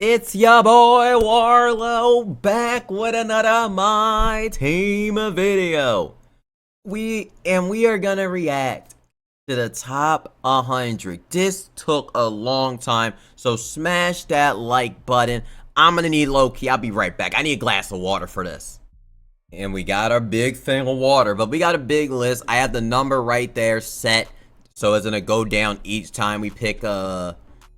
It's your boy Warlow back with another My Team video. We are gonna react to the top 100. This took a long time, so smash that like button. I'm gonna need low-key. I'll be right back. I need a glass of water for this. And we got our big thing of water, but we got a big list. I have the number right there set, so it's gonna go down each time we pick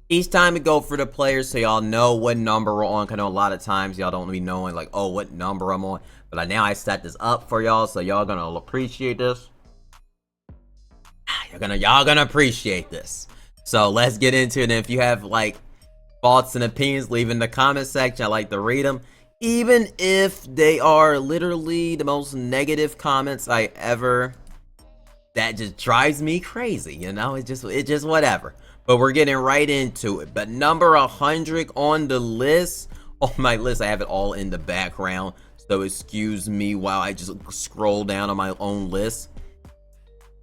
each time we go for the players, so y'all know what number we're on. I know a lot of times y'all don't be knowing like, oh, what number I'm on. But now I set this up for y'all, so y'all gonna appreciate this. Y'all gonna appreciate this. So let's get into it. And if you have like thoughts and opinions, leave in the comment section. I like to read them, even if they are literally the most negative comments I ever. That just drives me crazy, you know. It's just whatever. But we're getting right into it. But number 100 on the list, on my list, I have it all in the background, so excuse me while I just scroll down on my own list,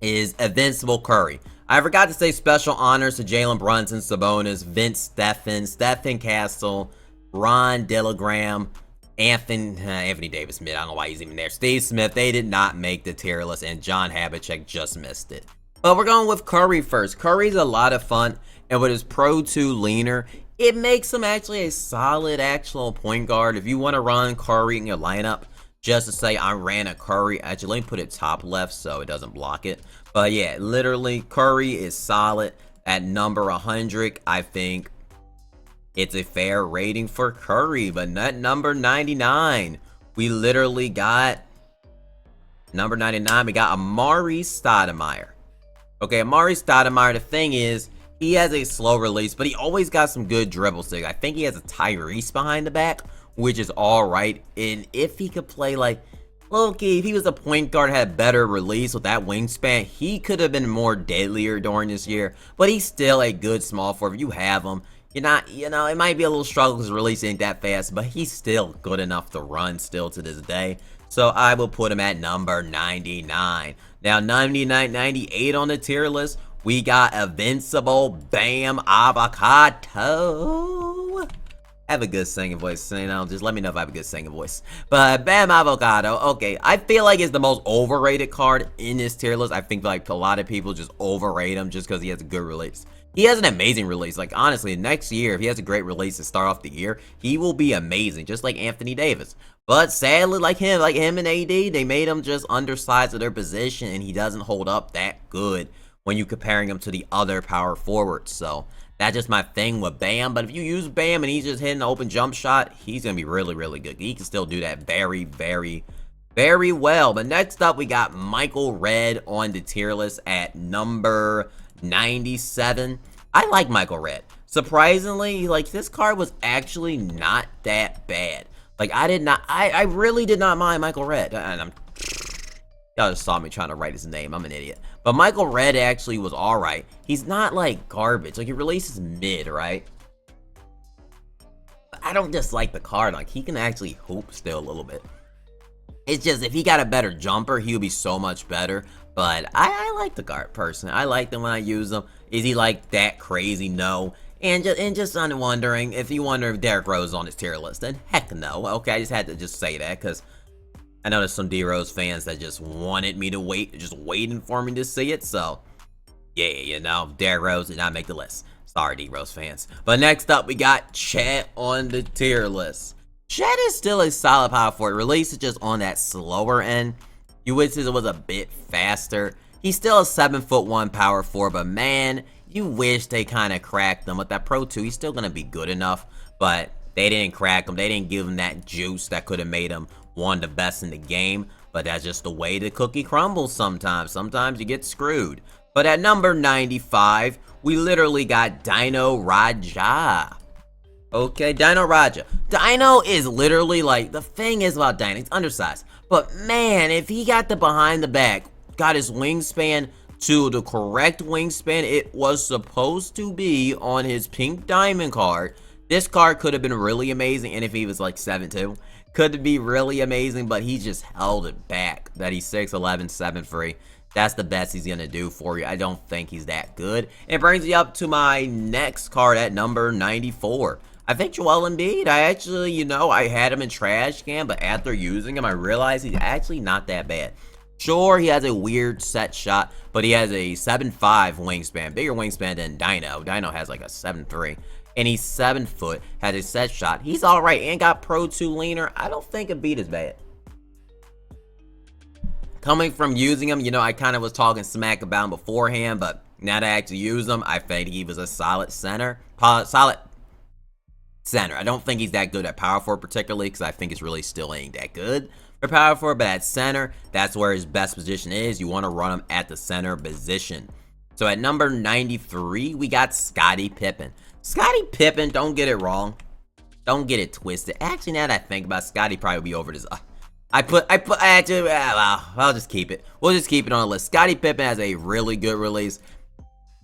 is Invincible Curry. I forgot to say special honors to Jalen Brunson, Sabonis, Vince Stephen Castle, Ron Dillagram, Anthony Davis Smith. I don't know why he's even there. Steve Smith. They did not make the tier list, and John Havlicek just missed it. But we're going with Curry first. Curry's a lot of fun, and with his Pro 2 leaner, it makes him actually a solid actual point guard. If you want to run Curry in your lineup, just to say I ran a Curry, actually let me put it top left so it doesn't block it. But yeah, literally Curry is solid at number 100. I think it's a fair rating for Curry. But not number 99. We literally got number 99. We got Amari Stoudemire. Okay, Amari Stoudemire, the thing is, he has a slow release, but he always got some good dribble stick. I think he has a Tyrese behind the back, which is alright. And if he could play like low-key, if he was a point guard, had better release with that wingspan, he could have been more deadlier during this year. But he's still a good small forward. If you have him, you're not, you know, it might be a little struggle because release ain't that fast, but he's still good enough to run still to this day. So I will put him at number 99. Now 98 on the tier list, we got Invincible Bam Avocado. I have a good singing voice, you know, just let me know if I have a good singing voice. But Bam Avocado, okay, I feel like it's the most overrated card in this tier list. I think like a lot of people just overrate him just because he has a good release. He has an amazing release. Like, honestly, next year, if he has a great release to start off the year, he will be amazing, just like Anthony Davis. But sadly, like him and AD, they made him just undersized of their position, and he doesn't hold up that good when you comparing him to the other power forwards. So that's just my thing with Bam. But if you use Bam and he's just hitting an open jump shot, he's going to be really, really good. He can still do that very, very, very well. But next up, we got Michael Redd on the tier list at number 97. I like Michael Redd. Surprisingly, like, this card was actually not that bad. Like, I really did not mind Michael Redd. And y'all just saw me trying to write his name. I'm an idiot. But Michael Redd actually was alright. He's not like garbage. Like, he releases mid, right? I don't dislike the card. Like, he can actually hoop still a little bit. It's just, if he got a better jumper, he would be so much better. But I like the card personally. I like them when I use them. Is he like that crazy? No. And just I'm wondering, if you wonder if Derrick Rose is on his tier list, then heck no. Okay, I just had to just say that because I know there's some D-Rose fans that just wanted me to wait, just waiting for me to see it. So, yeah, you know, Derrick Rose did not make the list. Sorry, D-Rose fans. But next up, we got Chet on the tier list. Chet is still a solid power forward. Release is just on that slower end. You wish it was a bit faster. He's still a 7'1" power forward, but man, you wish they kind of cracked him. With that Pro 2, he's still going to be good enough, but they didn't crack him. They didn't give him that juice that could have made him one of the best in the game, but that's just the way the cookie crumbles sometimes. Sometimes you get screwed. But at number 95, we literally got Dino Raja. Okay, Dino Raja. Dino is literally like, the thing is about Dino, he's undersized. But man, if he got the behind the back, got his wingspan to the correct wingspan it was supposed to be on his pink diamond card, this card could have been really amazing. And if he was like 7'2", could be really amazing, but he just held it back. That he's 6'11", 7'3". That's the best he's going to do for you. I don't think he's that good. It brings me up to my next card at number 94. I think Joel Embiid, I actually, I had him in trash can, but after using him, I realized he's actually not that bad. Sure, he has a weird set shot, but he has a 7'5" wingspan, bigger wingspan than Dino. Dino has like a 7'3", and he's 7 foot, has a set shot. He's all right, and got Pro 2 leaner. I don't think Embiid is bad. Coming from using him, I kind of was talking smack about him beforehand, but now that I actually use him, I think he was a solid center. Solid center. I don't think he's that good at power forward particularly, because I think it's really still ain't that good for power forward, but at center, that's where his best position is. You want to run him at the center position. So at number 93, we got Scottie Pippen. Scottie Pippen, don't get it wrong. Don't get it twisted. Actually, now that I think about it, Scottie probably be over this. I'll just keep it. We'll just keep it on the list. Scottie Pippen has a really good release.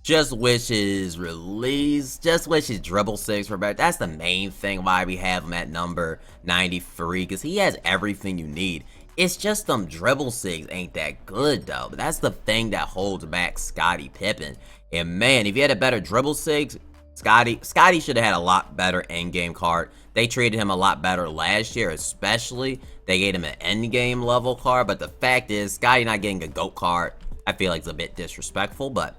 Just wish his dribble six were better. That's the main thing why we have him at number 93, because he has everything you need. It's just them dribble sigs ain't that good though. But that's the thing that holds back Scottie Pippen. And man, if he had a better dribble sigs, Scottie should have had a lot better in-game card. They treated him a lot better last year, especially. They gave him an end-game level card, but the fact is, Scottie not getting a GOAT card, I feel like it's a bit disrespectful, but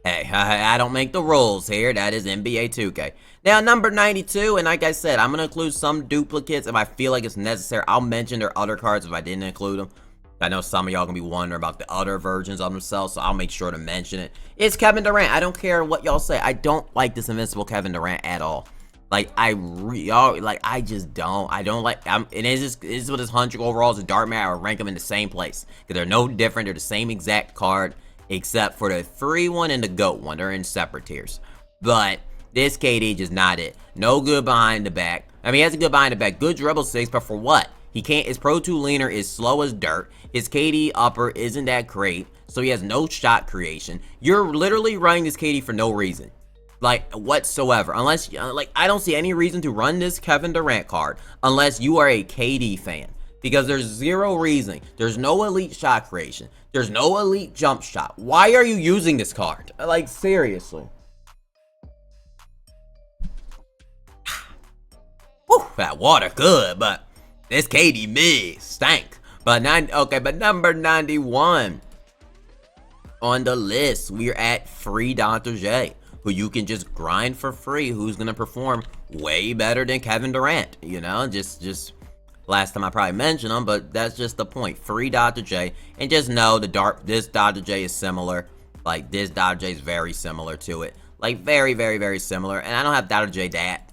hey, I don't make the rules here. That is NBA 2K. Now, number 92, and like I said, I'm going to include some duplicates if I feel like it's necessary. I'll mention their other cards if I didn't include them. I know some of y'all going to be wondering about the other versions of themselves, so I'll make sure to mention it. It's Kevin Durant. I don't care what y'all say. I don't like this invincible Kevin Durant at all. Like, I just don't. I don't like, and it's just with his 100 overalls and Dark Matter, I would rank them in the same place. Because they're no different. They're the same exact card, except for the free one and the GOAT one. They're in separate tiers. But this KD just not it. No good behind the back. I mean, he has a good behind the back. Good dribble six, but for what? He can't, his Pro 2 leaner is slow as dirt. His KD upper isn't that great, so he has no shot creation. You're literally running this KD for no reason. Like, whatsoever. Unless, I don't see any reason to run this Kevin Durant card unless you are a KD fan. Because there's zero reason. There's no elite shot creation. There's no elite jump shot. Why are you using this card? Like, seriously. Whew, that water good, but this KD mid stank. But number 91 on the list, we're at free Dr. J, who you can just grind for free, who's gonna perform way better than Kevin Durant. Just last time I probably mentioned him, but that's just the point. Free Dr. J, and just know this Dr. J is similar. Like, this Dr. J is very similar to it. Like, very, very, very similar. And I don't have Dr. J that.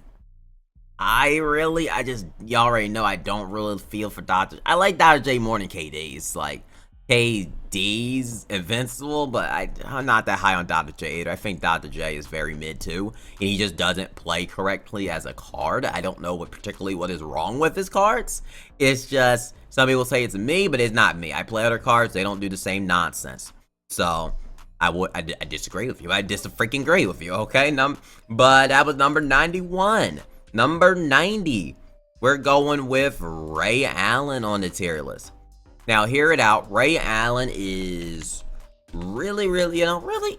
Y'all already know I don't really feel for Dr. I like Dr. J more than KD's. Like, KD's invincible, but I'm not that high on Dr. J either. I think Dr. J is very mid too, and he just doesn't play correctly as a card. I don't know what is wrong with his cards. It's just, some people say it's me, but it's not me. I play other cards, they don't do the same nonsense. So, I disagree with you. I freaking agree with you, okay? But that was number 91. Number 90, we're going with Ray Allen on the tier list. Now, hear it out. Ray Allen is really,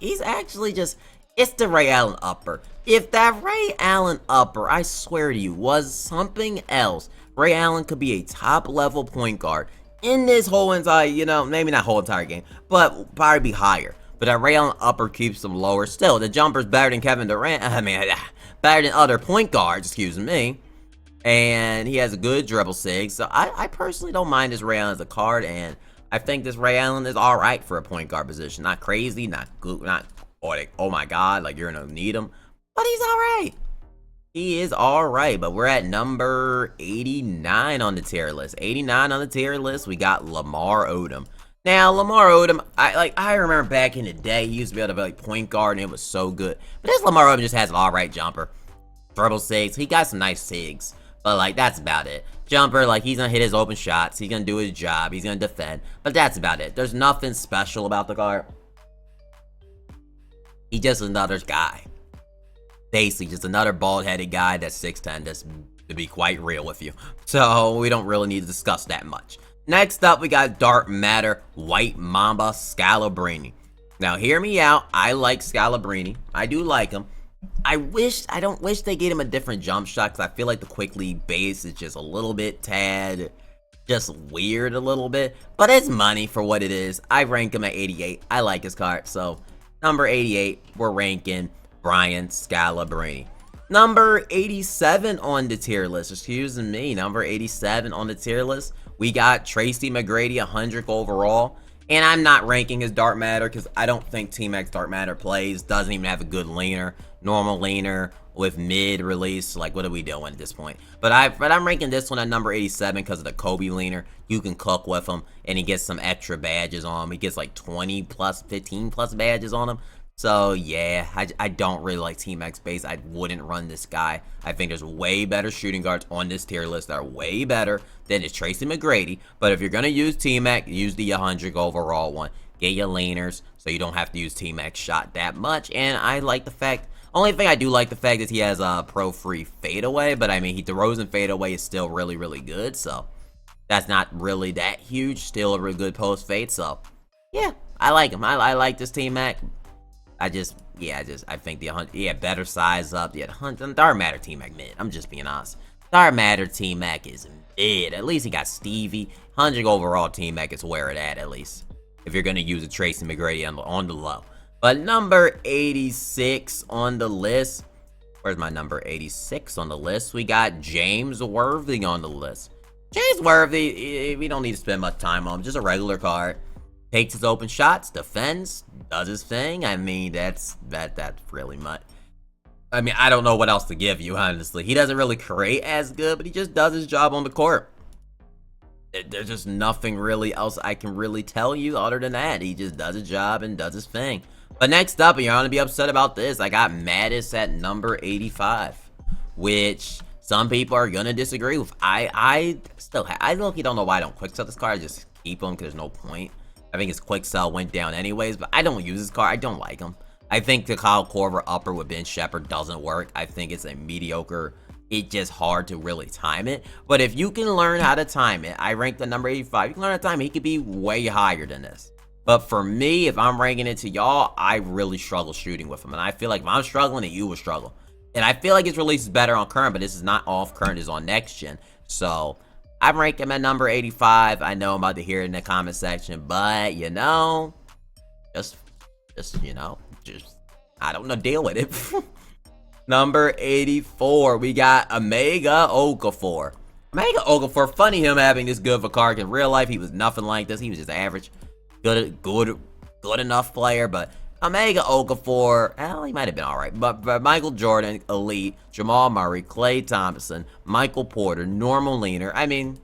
he's actually just, it's the Ray Allen upper. If that Ray Allen upper, I swear to you, was something else, Ray Allen could be a top-level point guard in this whole entire, maybe not whole entire game, but probably be higher. But that Ray Allen upper keeps him lower. Still, the jumper's better than Kevin Durant. Better than other point guards, excuse me. And he has a good dribble sig. So I personally don't mind this Ray Allen as a card. And I think this Ray Allen is alright for a point guard position. Not crazy, not good, not like, oh my god, like you're gonna need him. But he's alright. He is alright. But we're at number 89 on the tier list. 89 on the tier list, we got Lamar Odom. Now, Lamar Odom, I remember back in the day, he used to be able to be like point guard, and it was so good. But this Lamar Odom just has an alright jumper. Dribble sigs, he got some nice sigs. But, like, that's about it. Jumper, like, he's gonna hit his open shots, he's gonna do his job, he's gonna defend. But that's about it. There's nothing special about the card. He's just another guy. Basically, just another bald-headed guy that's 6'10", just to be quite real with you. So, we don't really need to discuss that much. Next up, we got Dark Matter, White Mamba, Scalabrini. Now, hear me out. I like Scalabrini. I do like him. I don't wish they gave him a different jump shot, because I feel like the quickly base is just a little bit tad, just weird a little bit. But it's money for what it is. I rank him at 88. I like his card. So, number 88, we're ranking Brian Scalabrine. Number 87 on the tier list, excuse me, number 87 on the tier list, we got Tracy McGrady, 100 overall. And I'm not ranking his Dark Matter because I don't think Team X Dark Matter plays. Doesn't even have a good leaner. Normal leaner with mid release. Like, what are we doing at this point? But I'm ranking this one at number 87 because of the Kobe leaner. You can cook with him, and he gets some extra badges on him. He gets like 20 plus, 15 plus badges on him. So, yeah, I don't really like Team X base. I wouldn't run this guy. I think there's way better shooting guards on this tier list that are way better than is Tracy McGrady. But if you're going to use Team X, use the 100 overall one. Get your leaners so you don't have to use Team X shot that much. And I like the fact, only thing I do like the fact is he has a pro-free fadeaway. But, I mean, he throws and fadeaway is still really, really good. So, that's not really that huge. Still a really good post-fade. So, yeah, I like him. I like this Team X. I think the 100, better size up. Yeah, the 100, Dark Matter T-Mac mid. I'm just being honest. Dark Matter T-Mac is mid. At least he got Stevie. 100 overall T-Mac is where it at least. If you're going to use a Tracy McGrady on the low. But number 86 on the list. Where's my number 86 on the list? We got James Worthy on the list. James Worthy, we don't need to spend much time on him. Just a regular card. Takes his open shots, defends, does his thing. I mean, that's really much. I mean, I don't know what else to give you, honestly. He doesn't really create as good, but he just does his job on the court. There's just nothing really else I can really tell you other than that. He just does his job and does his thing. But next up, and you're going to be upset about this, I got Mattis at number 85, which some people are going to disagree with. I low-key don't know why I don't quick sell this card. I just keep him because there's no point. I think his quick sell went down anyways, but I don't use his card. I don't like him. I think the Kyle Korver upper with Ben Shepherd doesn't work. I think it's a mediocre. It's just hard to really time it. But if you can learn how to time it, I rank the number 85. You can learn how to time it. He could be way higher than this. But for me, if I'm ranking it to y'all, I really struggle shooting with him. And I feel like if I'm struggling, then you will struggle. And I feel like his release is better on current, but this is not off current. It's on next gen. So I'm ranking him at number 85. I know I'm about to hear it in the comment section, but you know, just I don't know, deal with it. Number 84, we got Omega Okafor. Omega Okafor, funny him having this good of a card. In real life, he was nothing like this. He was just average, good enough player, but Omega Okafor, well, he might have been alright. But Michael Jordan, elite. Jamal Murray, Klay Thompson, Michael Porter, normal leaner. I mean,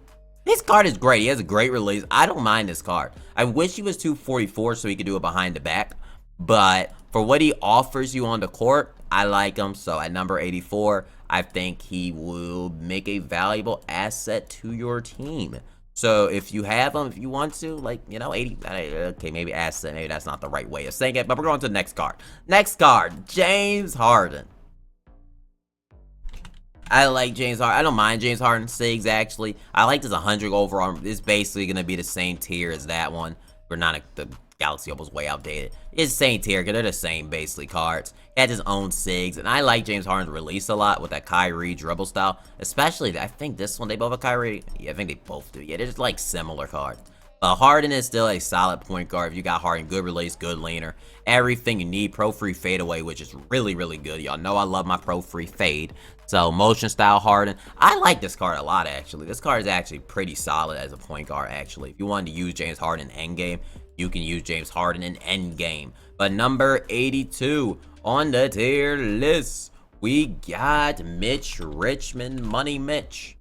this card is great. He has a great release. I don't mind this card. I wish he was 244 so he could do it behind the back. But for what he offers you on the court, I like him. So at number 84, I think he will make a valuable asset to your team. So if you have him, if you want to, like, you know, 80, okay, maybe asset, maybe that's not the right way of saying it, but we're going to the next card. Next card, James Harden. I like James Harden. I don't mind James Harden SIGs, actually. I like this 100 overall. It's basically going to be the same tier as that one. We're not the Galaxy was way outdated. It's the same tier because they're the same basically cards. He has his own SIGs, and I like James Harden's release a lot with that Kyrie dribble style. Especially, I think this one, they both have Kyrie. Yeah, I think they both do. Yeah, they're just like similar cards. But Harden is still a solid point guard. If you got Harden, good release, good leaner, everything you need. Pro-free fadeaway, which is really, really good. Y'all know I love my pro-free fade. So, motion style Harden. I like this card a lot, actually. This card is actually pretty solid as a point guard, actually. If you wanted to use James Harden in endgame, you can use James Harden in endgame. But number 82 on the tier list, we got Mitch Richmond, Money Mitch.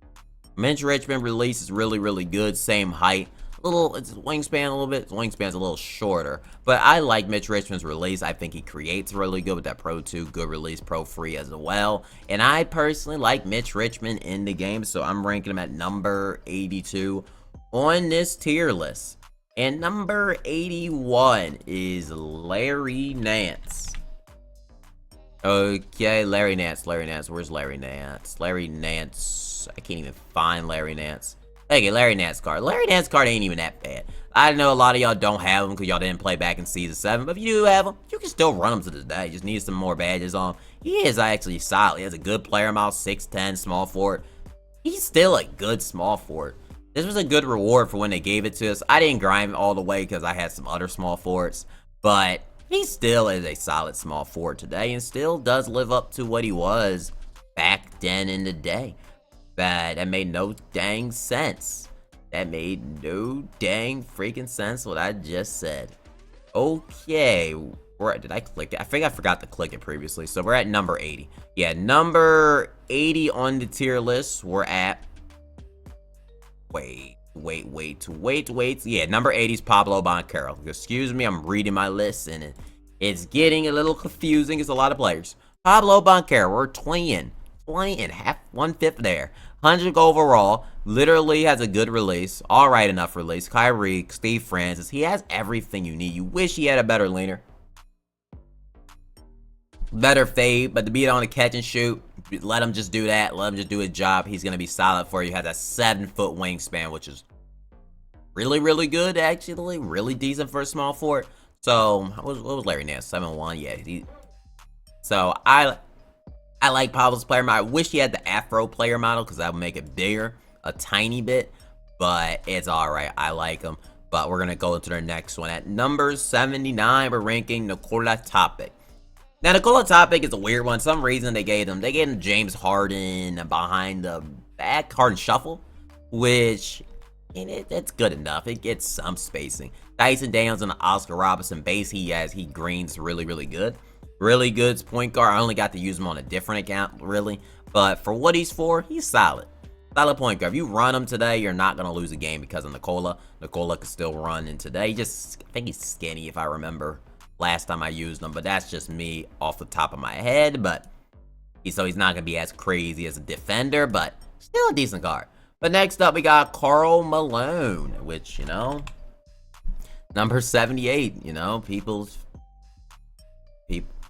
Mitch Richmond release is really, really good. Same height. It's wingspan a little bit. His wingspan's a little shorter. But I like Mitch Richmond's release. I think he creates really good with that Pro 2. Good release, Pro free as well. And I personally like Mitch Richmond in the game. So I'm ranking him at number 82 on this tier list. And number 81 is Larry Nance. Okay, Larry Nance. Where's Larry Nance? Larry Nance. I can't even find Larry Nance. Okay, Larry Nance card. Larry Nance card ain't even that bad. I know a lot of y'all don't have him because y'all didn't play back in Season 7, but if you do have him, you can still run him to this day. Just need some more badges on him. He is actually solid. He has a good player model, 6'10", small forward. He's still a good small forward. This was a good reward for when they gave it to us. I didn't grind all the way because I had some other small forwards, but he still is a solid small forward today and still does live up to what he was back then in the day. But that made no dang sense. That made no dang freaking sense what I just said. Okay, did I click it? I think I forgot to click it previously. So we're at number 80. Yeah, number 80 on the tier list. We're at... Wait. Yeah, number 80 is Pablo Banchero. Excuse me, I'm reading my list and it's getting a little confusing. It's a lot of players. Pablo Banchero, we're 20 in, half, 1/5 there. 100 overall, literally has a good release, alright enough release. Kyrie, Steve Francis, he has everything you need. You wish he had a better leaner. Better fade, but to beat on a catch and shoot, let him just do that. Let him just do his job. He's going to be solid for you. He has a 7-foot wingspan, which is really, really good, actually. Really decent for a small forward. So, what was Larry Nance? 7'1", yeah. So, I like Pablo's player model. I wish he had the Afro player model because that would make it bigger a tiny bit. But it's alright. I like him. But we're going to go into the next one. At number 79, we're ranking Nikola Topic. Now, Nikola Topic is a weird one. Some reason they gave him James Harden behind the back, Harden shuffle, which it's good enough. It gets some spacing. Dyson Daniels and Oscar Robertson base, he greens really, really good. Really good point guard. I only got to use him on a different account, really. But for what he's for, he's solid. Solid point guard. If you run him today, you're not going to lose a game because of Nikola. Nikola could still run in today. I think he's skinny if I remember last time I used him. But that's just me off the top of my head. But so he's not going to be as crazy as a defender. But still a decent card. But next up, we got Karl Malone. Which, number 78. People's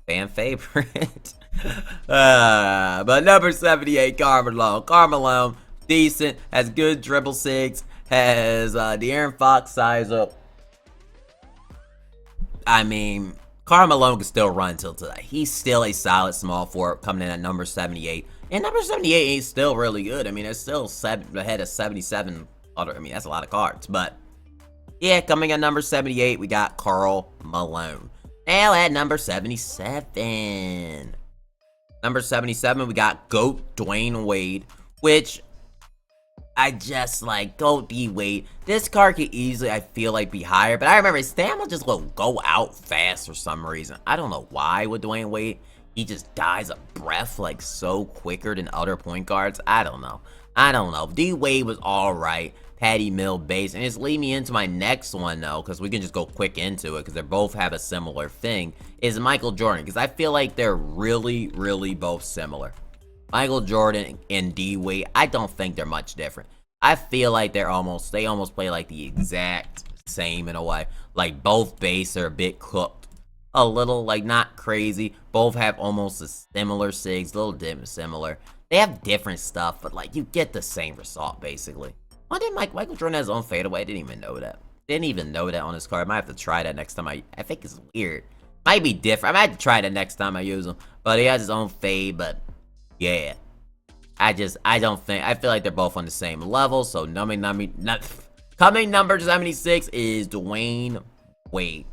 fan favorite. But number 78, Karl Malone. Karl Malone, decent, has good dribble sigs, has De'Aaron Fox size up. I mean, Karl Malone can still run until today. He's still a solid small forward coming in at number 78. And number 78 is still really good. I mean, it's still ahead of 77 other. I mean, that's a lot of cards. But yeah, coming at number 78, we got Karl Malone. Now at number 77. Number 77, we got GOAT Dwayne Wade, which I just like. GOAT D Wade. This card could easily, I feel like, be higher, but I remember his stamina just will go out fast for some reason. I don't know why with Dwayne Wade. He just dies of breath like so quicker than other point guards. I don't know. D Wade was alright. Patty Mill base, and it's lead me into my next one though, because we can just go quick into it because they both have a similar thing, is Michael Jordan, because I feel like they're really, really both similar. Michael Jordan and D Wade, I don't think they're much different. I feel like they almost play like the exact same in a way. Like both base are a bit cooked, a little, like not crazy. Both have almost a similar sigs, a little similar. They have different stuff, but like you get the same result basically. Why did Michael Jordan has his own fadeaway? I didn't even know that. Didn't even know that on his card. I might have to try that next time I think it's weird. Might be different. I might have to try that next time I use him. But he has his own fade, but yeah. I feel like they're both on the same level. So coming number 76 is Dwayne Wade.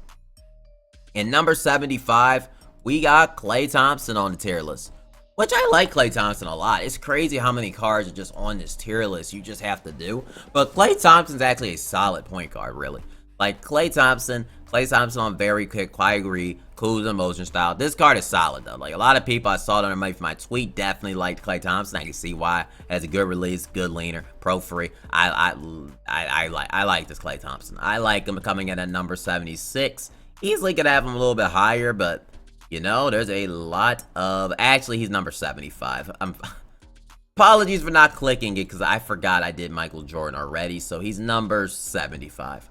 And number 75, we got Klay Thompson on the tier list. Which I like Klay Thompson a lot. It's crazy how many cards are just on this tier list you just have to do. But Klay Thompson's actually a solid point guard, really. Like Klay Thompson on very quick, Kyrie, Kuzma, motion style. This card is solid though. Like a lot of people I saw it on my tweet definitely liked Klay Thompson. I can see why. Has a good release, good leaner, pro free. I like this Klay Thompson. I like him coming in at number 76. Easily could have him a little bit higher, but there's a lot of... Actually, he's number 75. Apologies for not clicking it because I forgot I did Michael Jordan already. So he's number 75.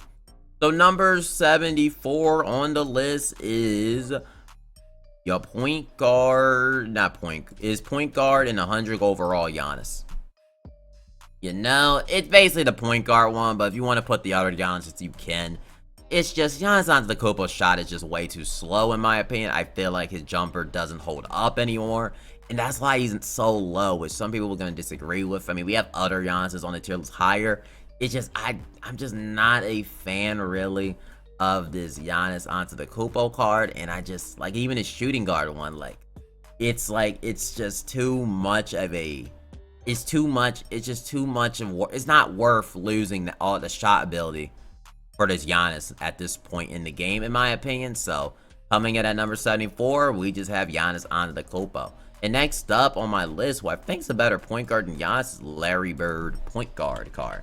So number 74 on the list is your point guard... point guard and 100 overall Giannis. You know, it's basically the point guard one, but if you want to put the other Giannis, you can. It's just Giannis Antetokounmpo's shot is just way too slow in my opinion. I feel like his jumper doesn't hold up anymore, and that's why he's so low, which some people are going to disagree with. I mean, we have other Giannis's on the tier list higher. It's just I'm just not a fan really of this Giannis Antetokounmpo card, and I just like even his shooting guard one, it's just too much of a it's too much. It's just too much of. It's not worth losing all the shot ability for this Giannis at this point in the game, in my opinion. So coming in at number 74, we just have Giannis Antetokounmpo. And next up on my list, what I think's a better point guard than Giannis is Larry Bird point guard card.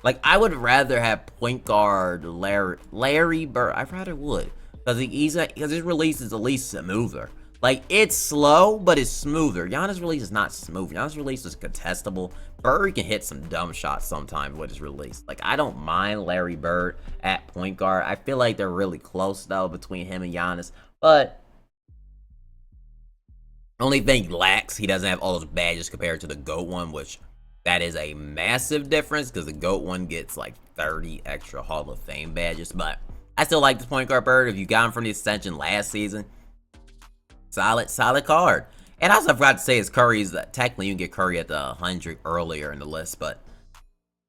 Like I would rather have point guard Larry Bird. I rather would because his release is at least smoother. Like, it's slow, but it's smoother. Giannis' release is not smooth. Giannis' release is contestable. Bird can hit some dumb shots sometimes with his release. Like, I don't mind Larry Bird at point guard. I feel like they're really close, though, between him and Giannis. But only thing he lacks, he doesn't have all those badges compared to the GOAT one, which that is a massive difference because the GOAT one gets, like, 30 extra Hall of Fame badges. But I still like this point guard Bird. If you got him from the Ascension last season, solid card. And I also forgot to say his Curry's technically you can get Curry at the 100 earlier in the list, but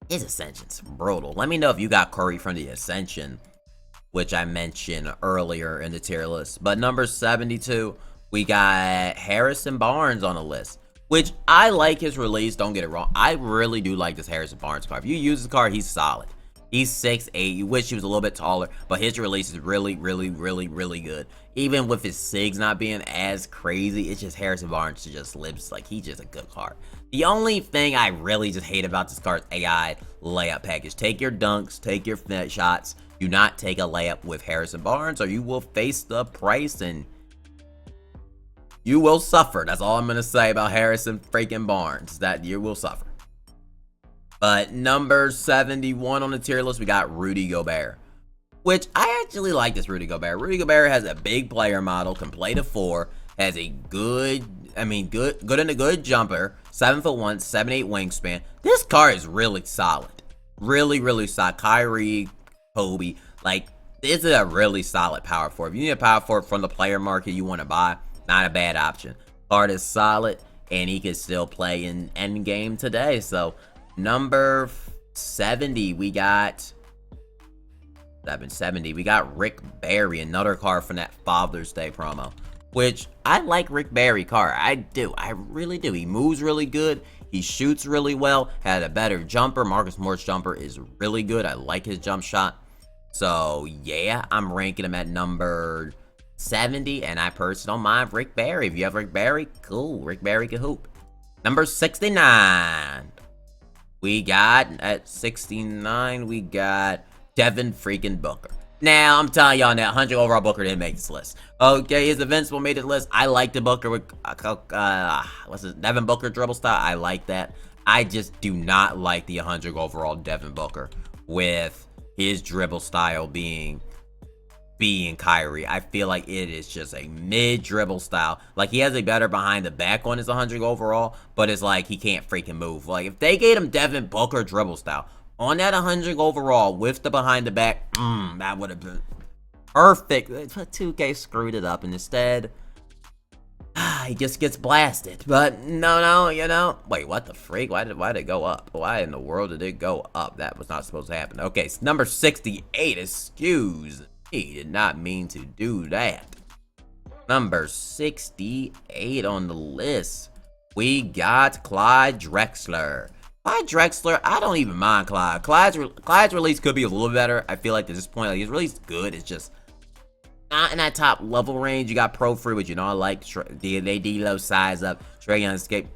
his Ascension's brutal. Let me know if you got Curry from the Ascension, which I mentioned earlier in the tier list. But number 72, we got Harrison Barnes on the list, which I like his release. Don't get it wrong. I really do like this Harrison Barnes card. If you use this card, he's solid. He's 6'8". You wish he was a little bit taller, but his release is really good. Even with his SIGs not being as crazy, it's just Harrison Barnes just lives like he's just a good card. The only thing I really just hate about this card is AI layup package. Take your dunks, take your shots. Do not take a layup with Harrison Barnes, or you will face the price and you will suffer. That's all I'm gonna say about Harrison freaking Barnes. That you will suffer. But number 71 on the tier list, we got Rudy Gobert, which I actually like this Rudy Gobert. Rudy Gobert has a big player model, can play the 4, has a good and a good jumper, 7'1", 7'8" wingspan. This card is really solid. Really solid. Kyrie, Kobe, like this is a really solid power forward. If you need a power forward from the player market you want to buy, not a bad option. Card is solid, and he can still play in endgame today. So number 70, we got 770. We got Rick Barry, another card from that Father's Day promo, which I like Rick Barry card. I really do. He moves really good. He shoots really well. Had a better jumper. Marcus Morris jumper is really good. I like his jump shot. So yeah, I'm ranking him at number 70, and I personally don't mind Rick Barry. If you have Rick Barry, cool. Rick Barry can hoop. Number 69. We got, at 69, we got Devin freaking Booker. Now, I'm telling y'all now, 100 overall Booker didn't make this list. Okay, his Invincible made this list. I like the Booker with, what's his, Devin Booker dribble style. I like that. I just do not like the 100 overall Devin Booker with his dribble style being Kyrie. I feel like it is just a mid dribble style. Like, he has a better behind the back on his 100 overall, but it's like he can't freaking move. Like, if they gave him Devin Booker dribble style on that 100 overall with the behind the back, that would have been perfect. 2K screwed it up, and instead, he just gets blasted. But no, you know, wait, what the freak? Why did it go up? Why in the world did it go up? That was not supposed to happen. Okay, so number 68, excuse me. He did not mean to do that. Number 68 on the list, we got Clyde Drexler. Clyde Drexler, I don't even mind Clyde. Clyde's release could be a little better. I feel like at this point, like, his release is good. It's just not in that top level range. You got Pro Free, which, you know, I like. They D-Lo size up. Trae Young escape.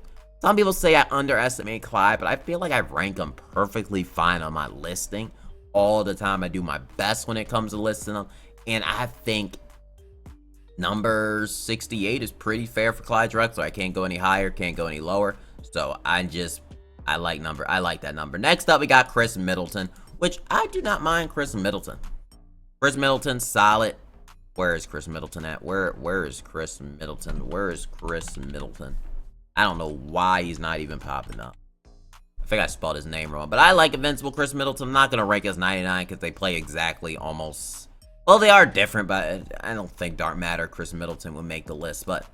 Some people say I underestimate Clyde, but I feel like I rank him perfectly fine on my listing. All the time, I do my best when it comes to listing them, and I think number 68 is pretty fair for Clyde Drexler. I can't go any higher, can't go any lower, so I like that number. Next up, we got Chris Middleton, which I do not mind Chris Middleton. Chris Middleton, solid. Where is Chris Middleton at? Where is Chris Middleton? Where is Chris Middleton? I don't know why he's not even popping up. I think I spelled his name wrong. But I like Invincible Chris Middleton. I'm not going to rank as 99 because they play exactly almost... Well, they are different, but I don't think Dark Matter Chris Middleton would make the list. But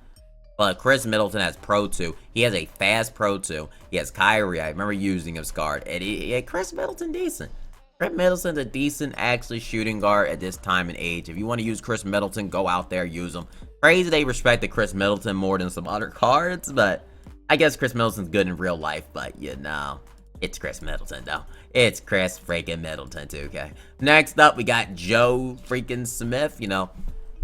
Chris Middleton has Pro 2. He has a fast Pro 2. He has Kyrie. I remember using his guard. And Chris Middleton decent. Chris Middleton's a decent, actually, shooting guard at this time and age. If you want to use Chris Middleton, go out there, use him. Crazy they respected Chris Middleton more than some other cards, but I guess Chris Middleton's good in real life, but you know, it's Chris Middleton, though. It's Chris freaking Middleton, 2K. Next up, we got Joe freaking Smith. You know,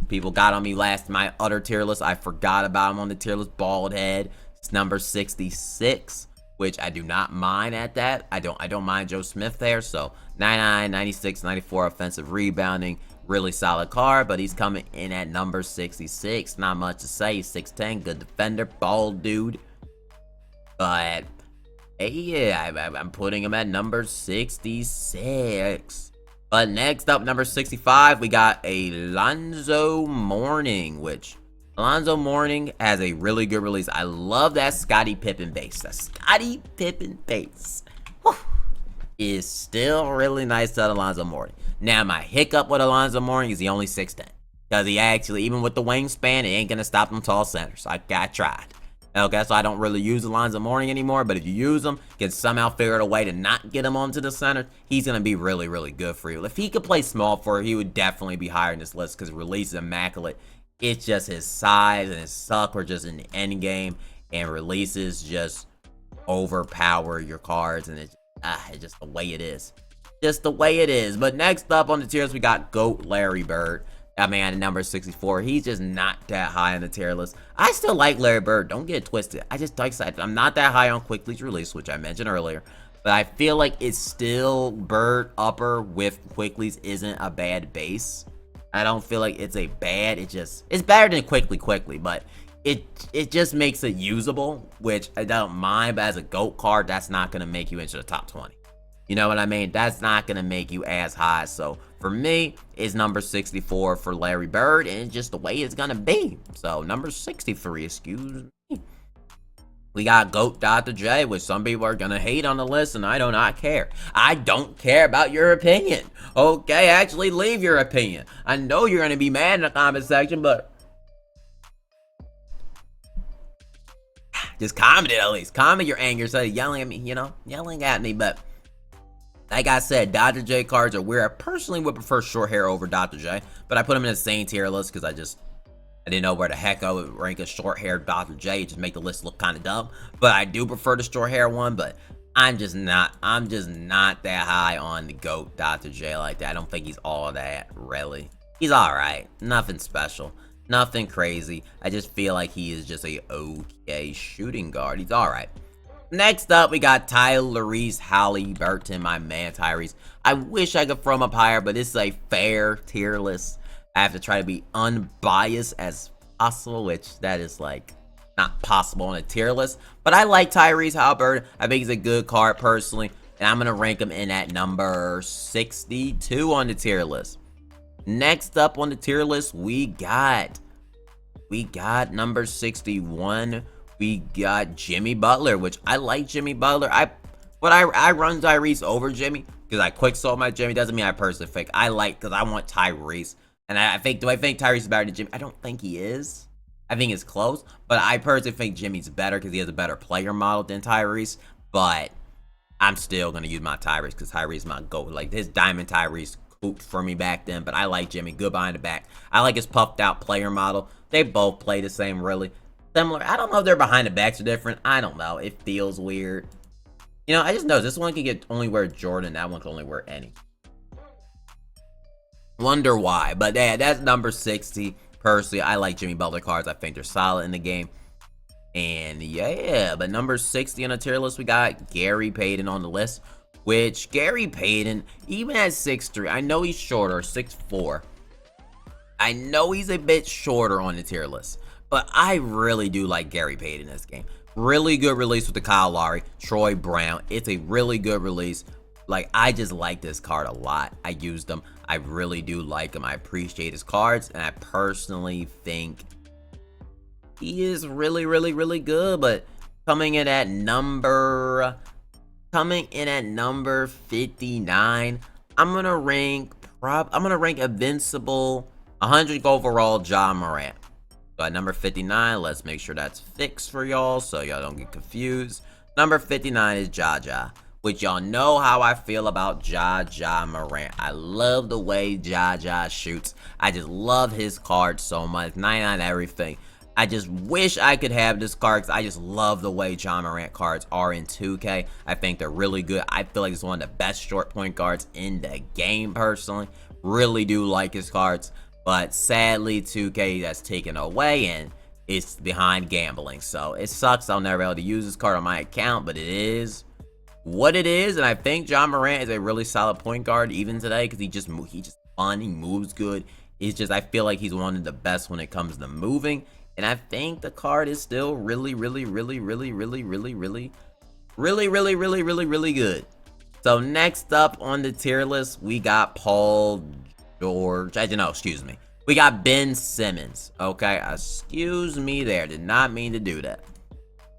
people got on me last my other tier list. I forgot about him on the tier list. Bald head. It's number 66. Which I do not mind at that. I don't mind Joe Smith there. So 99, 96, 94 offensive rebounding. Really solid card, but he's coming in at number 66. Not much to say. He's 6'10", good defender, bald dude. But hey, yeah, I'm putting him at number 66. But next up, number 65, we got Alonzo Mourning, which Alonzo Mourning has a really good release. I love that Scottie Pippen base. That Scottie Pippen base is still really nice to Alonzo Mourning. Now, my hiccup with Alonzo Mourning is he only 6'10". Because he actually, even with the wingspan, it ain't going to stop them tall centers. I tried. Okay, so I don't really use Alonzo Mourning anymore. But if you use him, can somehow figure out a way to not get him onto the center, he's going to be really, really good for you. If he could play small forward, he would definitely be higher in this list because release is immaculate. It's just his size and his suck were just in the end game, and releases just overpower your cards, and it's just the way it is. Just the way it is. But next up on the tiers, we got GOAT Larry Bird. That man at number 64. He's just not that high on the tier list. I still like Larry Bird. Don't get it twisted. I just I'm not that high on Quickly's release, which I mentioned earlier. But I feel like it's still Bird upper with Quickly's isn't a bad base. I don't feel like it's a bad, it's better than Quickly, but it just makes it usable, which I don't mind, but as a GOAT card, that's not going to make you into the top 20. You know what I mean? That's not going to make you as high. So for me, it's number 64 for Larry Bird, and it's just the way it's going to be. So number 63, excuse me. We got GOAT Dr. J, which some people are going to hate on the list, and I do not care. I don't care about your opinion. Okay, actually leave your opinion. I know you're going to be mad in the comment section, but just comment it at least. Comment your anger instead of yelling at me, you know, yelling at me. But like I said, Dr. J cards are weird. I personally would prefer short hair over Dr. J, but I put him in the same tier list because I didn't know where the heck I would rank a short-haired Dr. J. It just make the list look kind of dumb. But I do prefer the short-hair one, but I'm just not that high on the GOAT Dr. J like that. I don't think he's all that, really. He's alright. Nothing special. Nothing crazy. I just feel like he is just a okay shooting guard. He's alright. Next up, we got Tyrese Halliburton, my man Tyrese. I wish I could throw him up higher, but this is a fair tier list. I have to try to be unbiased as possible, which that is like not possible on a tier list. But I like Tyrese Halliburton. I think he's a good card personally, and I'm gonna rank him in at number 62 on the tier list. Next up on the tier list, we got number 61. We got Jimmy Butler, which I like Jimmy Butler. I run Tyrese over Jimmy because I quick sold my Jimmy. Doesn't mean I personally think I like, because I want Tyrese. And do I think Tyrese is better than Jimmy? I don't think he is. I think it's close. But I personally think Jimmy's better because he has a better player model than Tyrese. But I'm still going to use my Tyrese because Tyrese is my GOAT. Like, his Diamond Tyrese cooped for me back then. But I like Jimmy. Good behind the back. I like his puffed out player model. They both play the same, really. Similar. I don't know if their behind the backs are different. I don't know. It feels weird. You know, I just know this one can only wear Jordan. That one can only wear any. Wonder why, but yeah, that's number 60. Personally, I like Jimmy Butler cards. I think they're solid in the game. And yeah, but number 60 on the tier list, we got Gary Payton on the list. Which, Gary Payton, even at 6'3", I know he's shorter, 6'4". I know he's a bit shorter on the tier list. But I really do like Gary Payton in this game. Really good release with the Kyle Lowry, Troy Brown. It's a really good release. Like, I just like this card a lot. I used him. I really do like him. I appreciate his cards, and I personally think he is really, really, really good. But coming in at number Coming in at number 59, I'm gonna rank Invincible 100 overall Ja Morant. So at number 59, let's make sure that's fixed for y'all so y'all don't get confused. Number 59 is Ja, which y'all know how I feel about Ja Morant. I love the way Ja shoots. I just love his card so much. 99 everything. I just wish I could have this card because I just love the way Ja Morant cards are in 2K. I think they're really good. I feel like it's one of the best short point guards in the game personally. Really do like his cards. But sadly, 2K that's taken away and it's behind gambling. So it sucks I'll never be able to use this card on my account, but it is what it is. And I think Ja Morant is a really solid point guard even today because he just fun, he moves good. It's just I feel like he's one of the best when it comes to moving. And I think the card is still really good. So next up on the tier list, we got we got Ben Simmons. Okay, excuse me there. Did not mean to do that.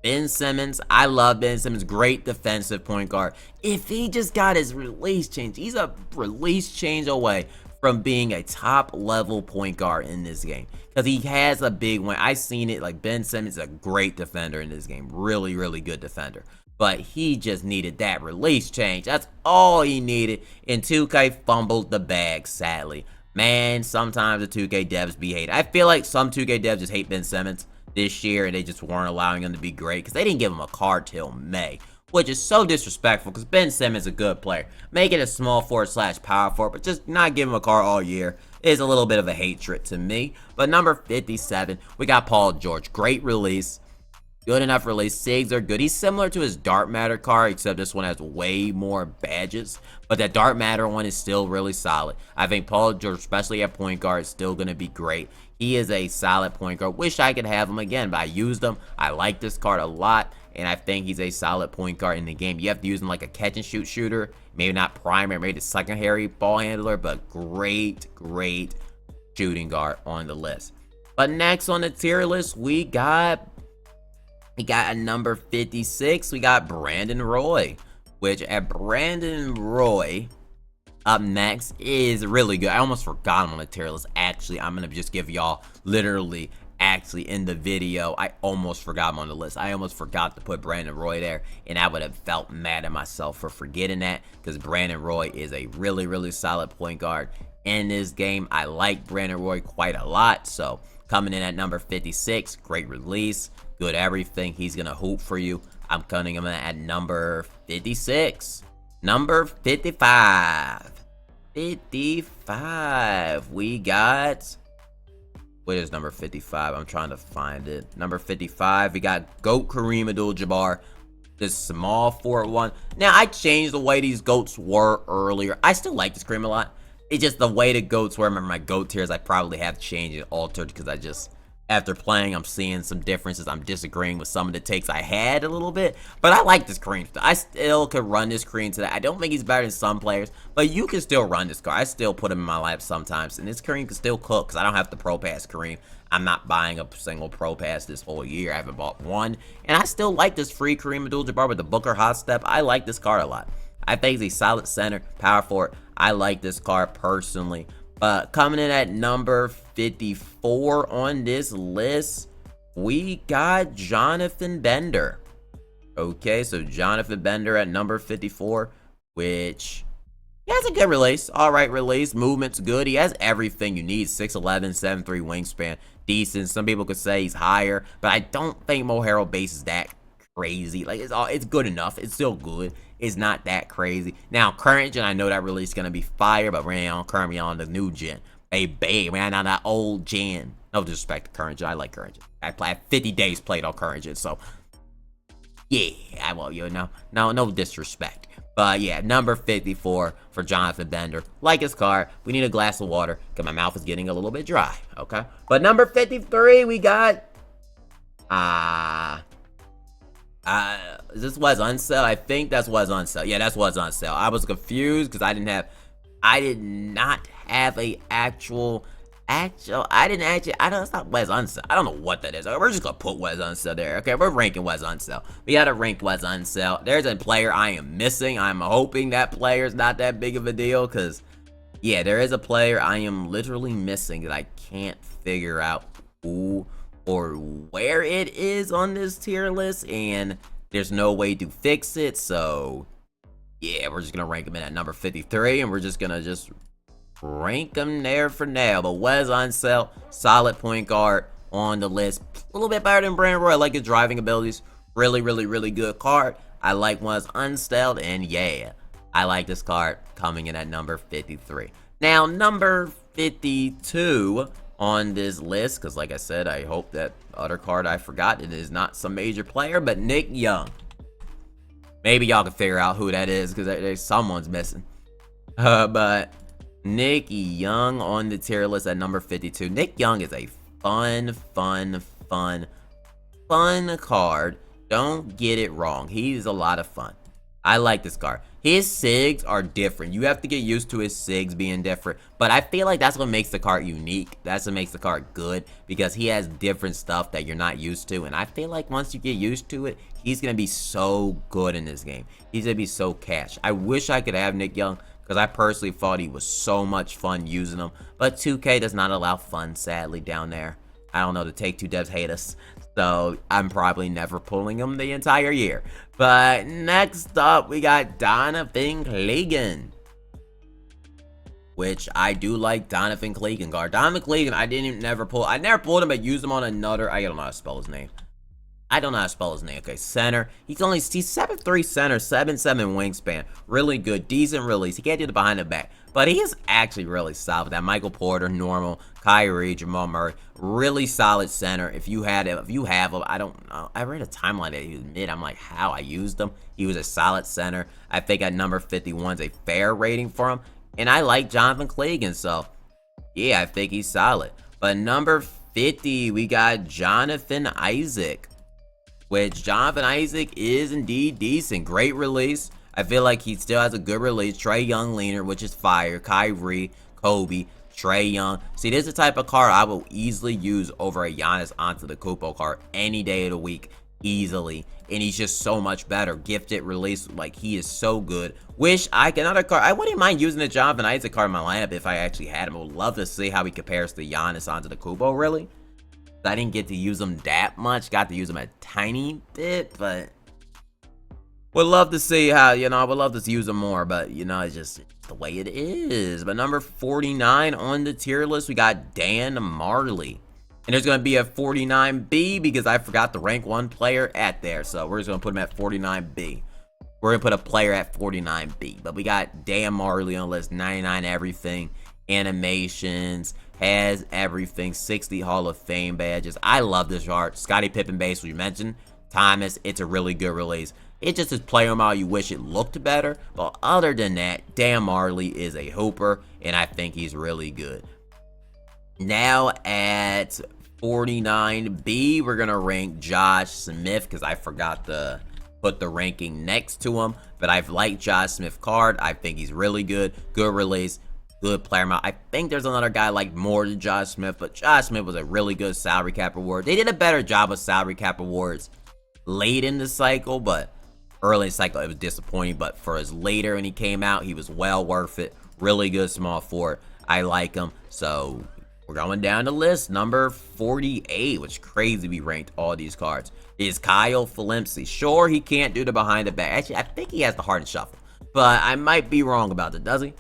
Ben Simmons, I love Ben Simmons. Great defensive point guard. If he just got his release change, he's a release change away from being a top level point guard in this game because he has a big one. I've seen it. Like, Ben Simmons is a great defender in this game, really good defender, but he just needed that release change. That's all he needed, and 2K fumbled the bag, sadly. Man, sometimes the 2K devs be hated. I feel like some 2K devs just hate Ben Simmons this year and they just weren't allowing him to be great because they didn't give him a card till May, which is so disrespectful because Ben Simmons is a good player. Make it a small forward / power forward, but just not give him a card all year is a little bit of a hatred to me. But number 57, we got Paul George. Great release. Good enough release. SIGs are good. He's similar to his Dark Matter card, except this one has way more badges. But that Dark Matter one is still really solid. I think Paul George, especially at point guard, is still going to be great. He is a solid point guard. Wish I could have him again, but I used him. I like this card a lot, and I think he's a solid point guard in the game. You have to use him like a catch and shoot shooter. Maybe not primary, maybe the secondary ball handler, but great shooting guard on the list. But next on the tier list, we got a number 56. We got Brandon Roy, which at Brandon Roy up next is really good. I almost forgot him on the tier list. Actually, I'm going to just give y'all literally in the video, I almost forgot him on the list. I almost forgot to put Brandon Roy there, and I would have felt mad at myself for forgetting that because Brandon Roy is a really solid point guard in this game. I like Brandon Roy quite a lot. So coming in at number 56, great release, good everything. He's going to hoop for you. I'm cutting him at number 56. Number 55. We got... What is number 55? I'm trying to find it. Number 55, we got GOAT Kareem Abdul-Jabbar. This small forward one. Now, I changed the way these GOATs were earlier. I still like this Kareem a lot. It's just the way the GOATs were. Remember, my GOAT tiers, I probably have changed and altered because I just... After playing, I'm seeing some differences. I'm disagreeing with some of the takes I had a little bit. But I like this Kareem. I still could run this Kareem today. I don't think he's better than some players. But you can still run this card. I still put him in my lap sometimes. And this Kareem can still cook because I don't have the Pro Pass Kareem. I'm not buying a single Pro Pass this whole year. I haven't bought one. And I still like this free Kareem Abdul-Jabbar with the Booker Hot Step. I like this card a lot. I think he's a solid center, power forward. I like this card personally. But coming in at number 54 on this list, we got Jonathan Bender. Okay, so Jonathan Bender at number 54, which he has a good release. All right release. Movement's good. He has everything you need. 6'11", 7'3" wingspan. Decent. Some people could say he's higher, but I don't think Mo Harrell base is that crazy. Like, it's good enough. It's still good. It's not that crazy. Now, current gen, I know that release is going to be fire, but we're currently on the new gen. Hey, man, on that old gen. No disrespect to current gen. I like current gen. I 50 days played on current gen, so yeah, I will, no disrespect. But yeah, number 54 for Jonathan Bender. Like his card, we need a glass of water because my mouth is getting a little bit dry, okay? But number 53, we got, is this was on sale? I think that's was on sale. Yeah, that's was on sale. I was confused because I did not have a actual I don't, it's not Wes Unseld. I don't know what that is. We're just gonna put Wes Unseld there. Okay, we're ranking Wes Unseld. We gotta rank Wes Unseld. There's a player I am missing. I'm hoping that player's not that big of a deal, because, yeah, there is a player I am literally missing that I can't figure out who or where it is on this tier list, and there's no way to fix it, so, yeah, we're just gonna rank him in at number 53, and we're just gonna rank him there for now. But Wes Unseld, solid point guard on the list. A little bit better than Brandon Roy. I like his driving abilities. Really, really, really good card. I like Wes Unseld, and yeah, I like this card coming in at number 53. Now, number 52 on this list, because like I said, I hope that other card I forgot, it is not some major player, but Nick Young. Maybe y'all can figure out who that is, because there's someone's missing. But Nick Young on the tier list at number 52. Nick Young is a fun card. Don't get it wrong. He's a lot of fun. I like this card. His SIGs are different. You have to get used to his SIGs being different. But I feel like that's what makes the card unique. That's what makes the card good, because he has different stuff that you're not used to. And I feel like once you get used to it, he's going to be so good in this game. He's going to be so cash. I wish I could have Nick Young, because I personally thought he was so much fun using him. But 2K does not allow fun, sadly, down there. I don't know, the Take-Two devs hate us. So I'm probably never pulling him the entire year. But next up, we got Donovan Clegan, which I do like Donovan Clegan guard. Donovan Clegan, I never pulled him, but used him on another. I don't know how to spell his name. Okay, center. He's 7'3" center, 7'7" wingspan. Really good, decent release. He can't do the behind the back, but he is actually really solid. That Michael Porter, normal, Kyrie, Jamal Murray, really solid center. If you have him, I don't know. I read a timeline that he was mid. I'm like, how I used him. He was a solid center. I think at number 51 is a fair rating for him, and I like Jonathan Clegan, so yeah, I think he's solid. But number 50, we got Jonathan Isaac, which Jonathan Isaac is indeed decent. Great release. I feel like he still has a good release. Trae Young leaner, which is fire. Kyrie, Kobe, Trae Young. See, this is the type of card I will easily use over a Giannis Antetokounmpo card any day of the week, easily. And he's just so much better. Gifted release, like, he is so good. Wish I could another card. I wouldn't mind using the Jonathan Isaac card in my lineup if I actually had him. I would love to see how he compares to Giannis Antetokounmpo, really. I didn't get to use them that much. Got to use them a tiny bit, but would love to see how, I would love to use them more, but, it's just the way it is. But number 49 on the tier list, we got Dan Marley. And there's going to be a 49B because I forgot to rank one player at there. So we're just going to put him at 49B. We're going to put a player at 49B. But we got Dan Marley on the list, 99 everything, animations, has everything, 60 Hall of Fame badges. I love this art. Scottie Pippen base, we mentioned. Thomas, it's a really good release. It just is player model. You wish it looked better. But other than that, Dan Marley is a hooper, and I think he's really good. Now at 49B, we're going to rank Josh Smith because I forgot to put the ranking next to him. But I've liked Josh Smith card. I think he's really good. Good release. Good player amount. I think there's another guy like more than Josh Smith, but Josh Smith was a really good salary cap reward. They did a better job of salary cap rewards late in the cycle, but early in the cycle it was disappointing. But for his later when he came out, he was well worth it. Really good small forward. I like him. So we're going down the list. Number 48, which is crazy we ranked all these cards, is Kyle Phillimpsey. Sure, he can't do the behind the back. Actually, I think he has the hard and shuffle, but I might be wrong about that. Does he?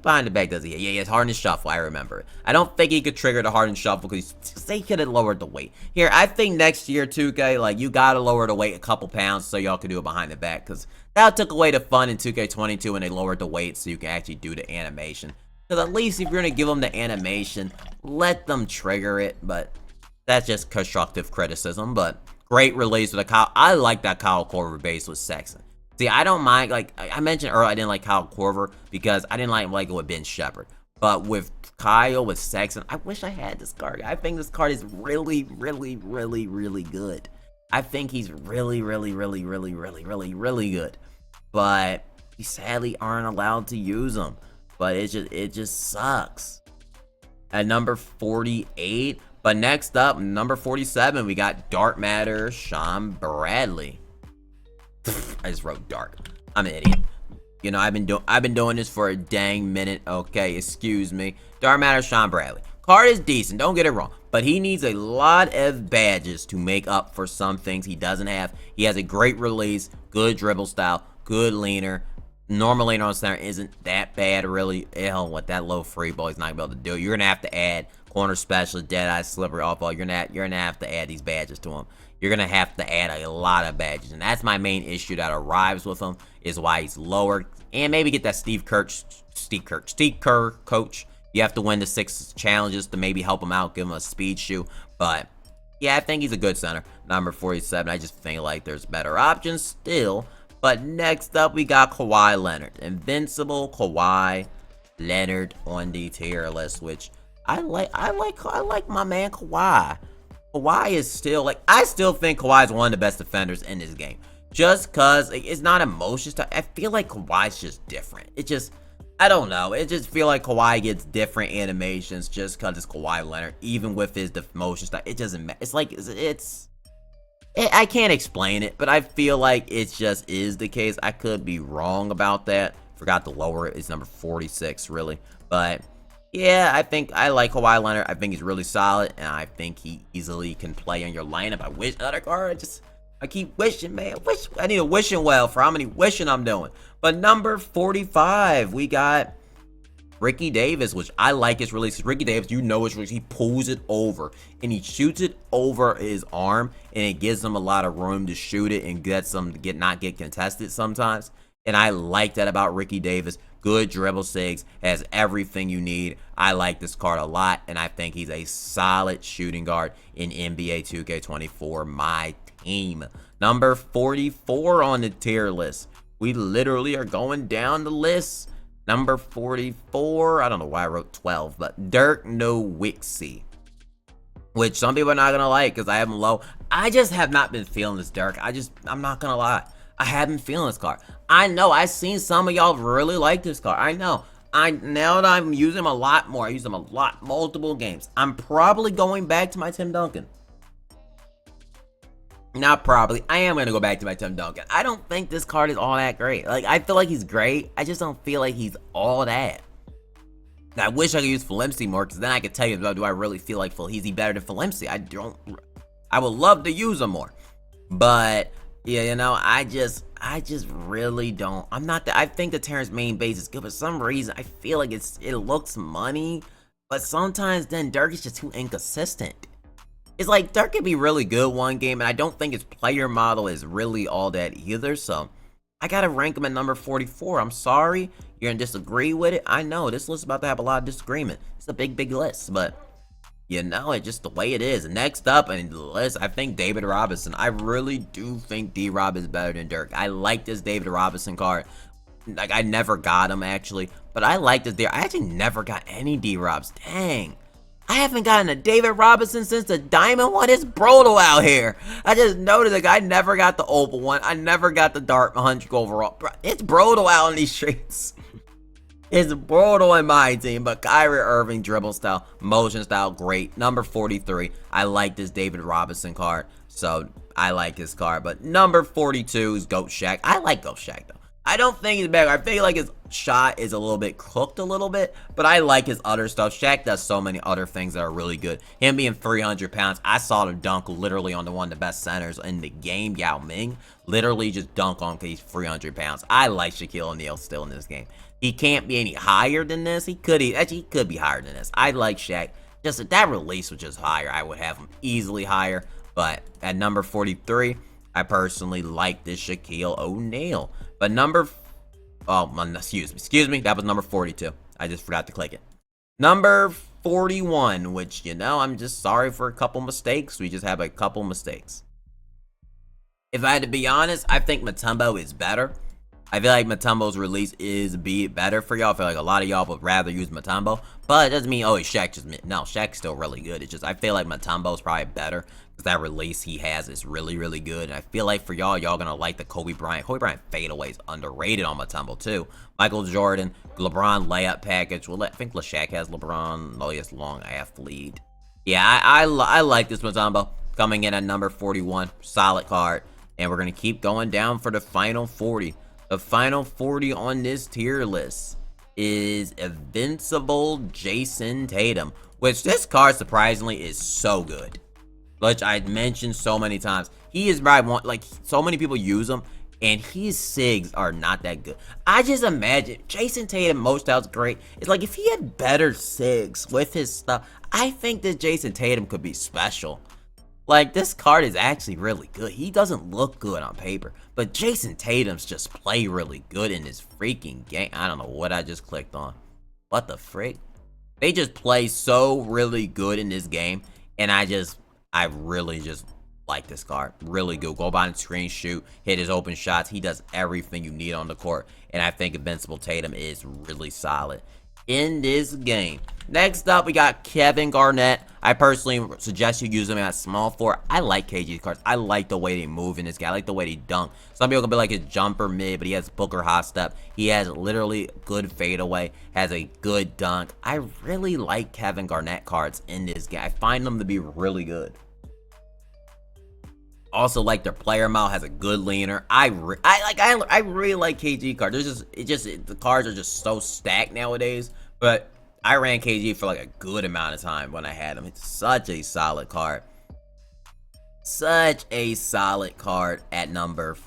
Behind the back, does he? Yeah, he has hard and shuffle. I remember it. I don't think he could trigger the hard and shuffle because they could have lowered the weight. Here, I think next year, 2K, like, you got to lower the weight a couple pounds so y'all can do it behind the back, because that took away the fun in 2K22 when they lowered the weight so you can actually do the animation. Because at least if you're going to give them the animation, let them trigger it, but that's just constructive criticism. But great release with a Kyle. I like that Kyle Korver base with Sexton. See, I don't mind, like I mentioned earlier, I didn't like Kyle Korver because I didn't like it with Ben Shepherd. But with Kyle, with Sexton, I wish I had this card. I think this card is really, really, really, really good. I think he's really, really, really, really, really, really, really good. But we sadly aren't allowed to use him. But it just sucks. at number 48. But next up, number 47, we got Dark Matter Sean Bradley. I just wrote dark. I'm an idiot. You know, I've been doing this for a dang minute. Okay, excuse me. Dark Matter Sean Bradley. Card is decent, don't get it wrong, but he needs a lot of badges to make up for some things he doesn't have. He has a great release, good dribble style, good leaner. Normal leaner on center isn't that bad, really. Hell, with that low free ball, he's not gonna be able to do it. You're gonna have to add corner specialist, dead eye, slippery off ball. You're gonna have to add these badges to him. You're gonna have to add a lot of badges, and that's my main issue that arrives with him, is why he's lower. And maybe get that Steve Kerr coach. You have to win the 6 challenges to maybe help him out, give him a speed shoe. But yeah, I think he's a good center. Number 47. I just think like there's better options still. But next up, we got Kawhi Leonard. Invincible Kawhi Leonard on the tier list, which I like my man Kawhi. Kawhi is still, like, I still think Kawhi is one of the best defenders in this game. Just cause it's not emotions. I feel like Kawhi's just different. It just, I don't know. It just feel like Kawhi gets different animations just cause it's Kawhi Leonard. Even with his motion style, it doesn't matter. It's like I can't explain it, but I feel like it just is the case. I could be wrong about that. Forgot to lower it. It's number 46, really. But yeah, I think I like Kawhi Leonard. I think he's really solid, and I think he easily can play on your lineup. I wish other card. I keep wishing, man. I need a wishing well for how many wishing I'm doing. But number 45, we got Ricky Davis, which I like his release. Ricky Davis, you know his release. He pulls it over and he shoots it over his arm, and it gives him a lot of room to shoot it and get some not get contested sometimes. And I like that about Ricky Davis. Good dribble sigs, has everything you need. I like this card a lot, and I think he's a solid shooting guard in NBA 2K24 MyTeam. Number 44 on the tier list. We literally are going down the list. Number 44, I don't know why I wrote 12, but Dirk Nowitzki, which some people are not gonna like because I have him low. I just have not been feeling this Dirk. I'm not gonna lie. I haven't been feeling this card. I know I've seen some of y'all really like this card. I know. Now that I'm using him a lot more, I use him a lot, multiple games. I'm probably going back to my Tim Duncan. Not probably. I am going to go back to my Tim Duncan. I don't think this card is all that great. Like, I feel like he's great. I just don't feel like he's all that. I wish I could use Felimsey more, because then I could tell you, do I really feel like is he better than Felimsey? I would love to use him more. But yeah, you know, I just really don't. I think the Terrence main base is good, but for some reason I feel like it looks money, but sometimes then Dirk is just too inconsistent. It's like Dirk could be really good one game, and I don't think his player model is really all that either. So I gotta rank him at number 44. I'm sorry, you're gonna disagree with it. I know this list is about to have a lot of disagreement. It's a big list, but you know, it's just the way it is. Next up in the list, I think David Robinson. I really do think D-Rob is better than Dirk. I like this David Robinson card. Like, I never got him, actually. But I like this. I actually never got any D-Robs. Dang. I haven't gotten a David Robinson since the Diamond one. It's brutal out here. I just noticed, like, I never got the Opal one. I never got the Dark 100 overall. It's brutal out in these streets. It's brutal in my team, but Kyrie Irving dribble style, motion style, great. Number 43, I like this David Robinson card, so I like his card. But number 42 is Goat Shaq. I like Goat Shaq, though. I don't think he's bad. I feel like his shot is a little bit cooked a little bit, but I like his other stuff. Shaq does so many other things that are really good. Him being 300 pounds, I saw him dunk literally on one of the best centers in the game, Yao Ming. Literally just dunk on because he's 300 pounds. I like Shaquille O'Neal still in this game. He can't be any higher than this. He could be higher than this. I like Shaq. Just if that release was just higher, I would have him easily higher. But at number 43, I personally like this Shaquille O'Neal. But excuse me, that was number 42. I just forgot to click it. Number 41, which, you know, I'm just sorry for a couple mistakes. We just have a couple mistakes. If I had to be honest, I think Mutombo is better. I feel like Mutombo's release is better for y'all. I feel like a lot of y'all would rather use Mutombo, but it doesn't mean, oh, Shaq just, no, Shaq's still really good. It's just, I feel like Mutombo's probably better That release he has is really, really good. And I feel like for y'all gonna like the Kobe Bryant. Kobe Bryant fadeaway is underrated on Mutombo too. Michael Jordan, LeBron layup package. Well, I think LeShaq has LeBron. Oh, he has long athlete. Yeah, I like this Mutombo coming in at number 41. Solid card. And we're gonna keep going down for the final 40. The final 40 on this tier list is Invincible Jason Tatum, which this card surprisingly is so good. Which I mentioned so many times. He is probably one, like, so many people use him, and his SIGs are not that good. I just imagine Jason Tatum, most outs great. It's like if he had better SIGs with his stuff, I think that Jason Tatum could be special. Like, this card is actually really good. He doesn't look good on paper, but Jason Tatum's just play really good in this freaking game. I don't know what I just clicked on. What the frick? They just play so really good in this game, and I really just like this card. Really good. Go behind the screen, shoot, hit his open shots. He does everything you need on the court. And I think Invincible Tatum is really solid in this game. Next up, we got Kevin Garnett. I personally suggest you use him at small forward. I like KG's cards. I like the way they move in this guy. I like the way they dunk. Some people can be like his jumper mid, but he has Booker hot step. He has literally good fadeaway, has a good dunk. I really like Kevin Garnett cards in this game. I find them to be really good. Also like their player mount, has a good leaner. I really like KG cards. The cards are just so stacked nowadays. But I ran KG for like a good amount of time when I had him. It's such a solid card. Such a solid card at number.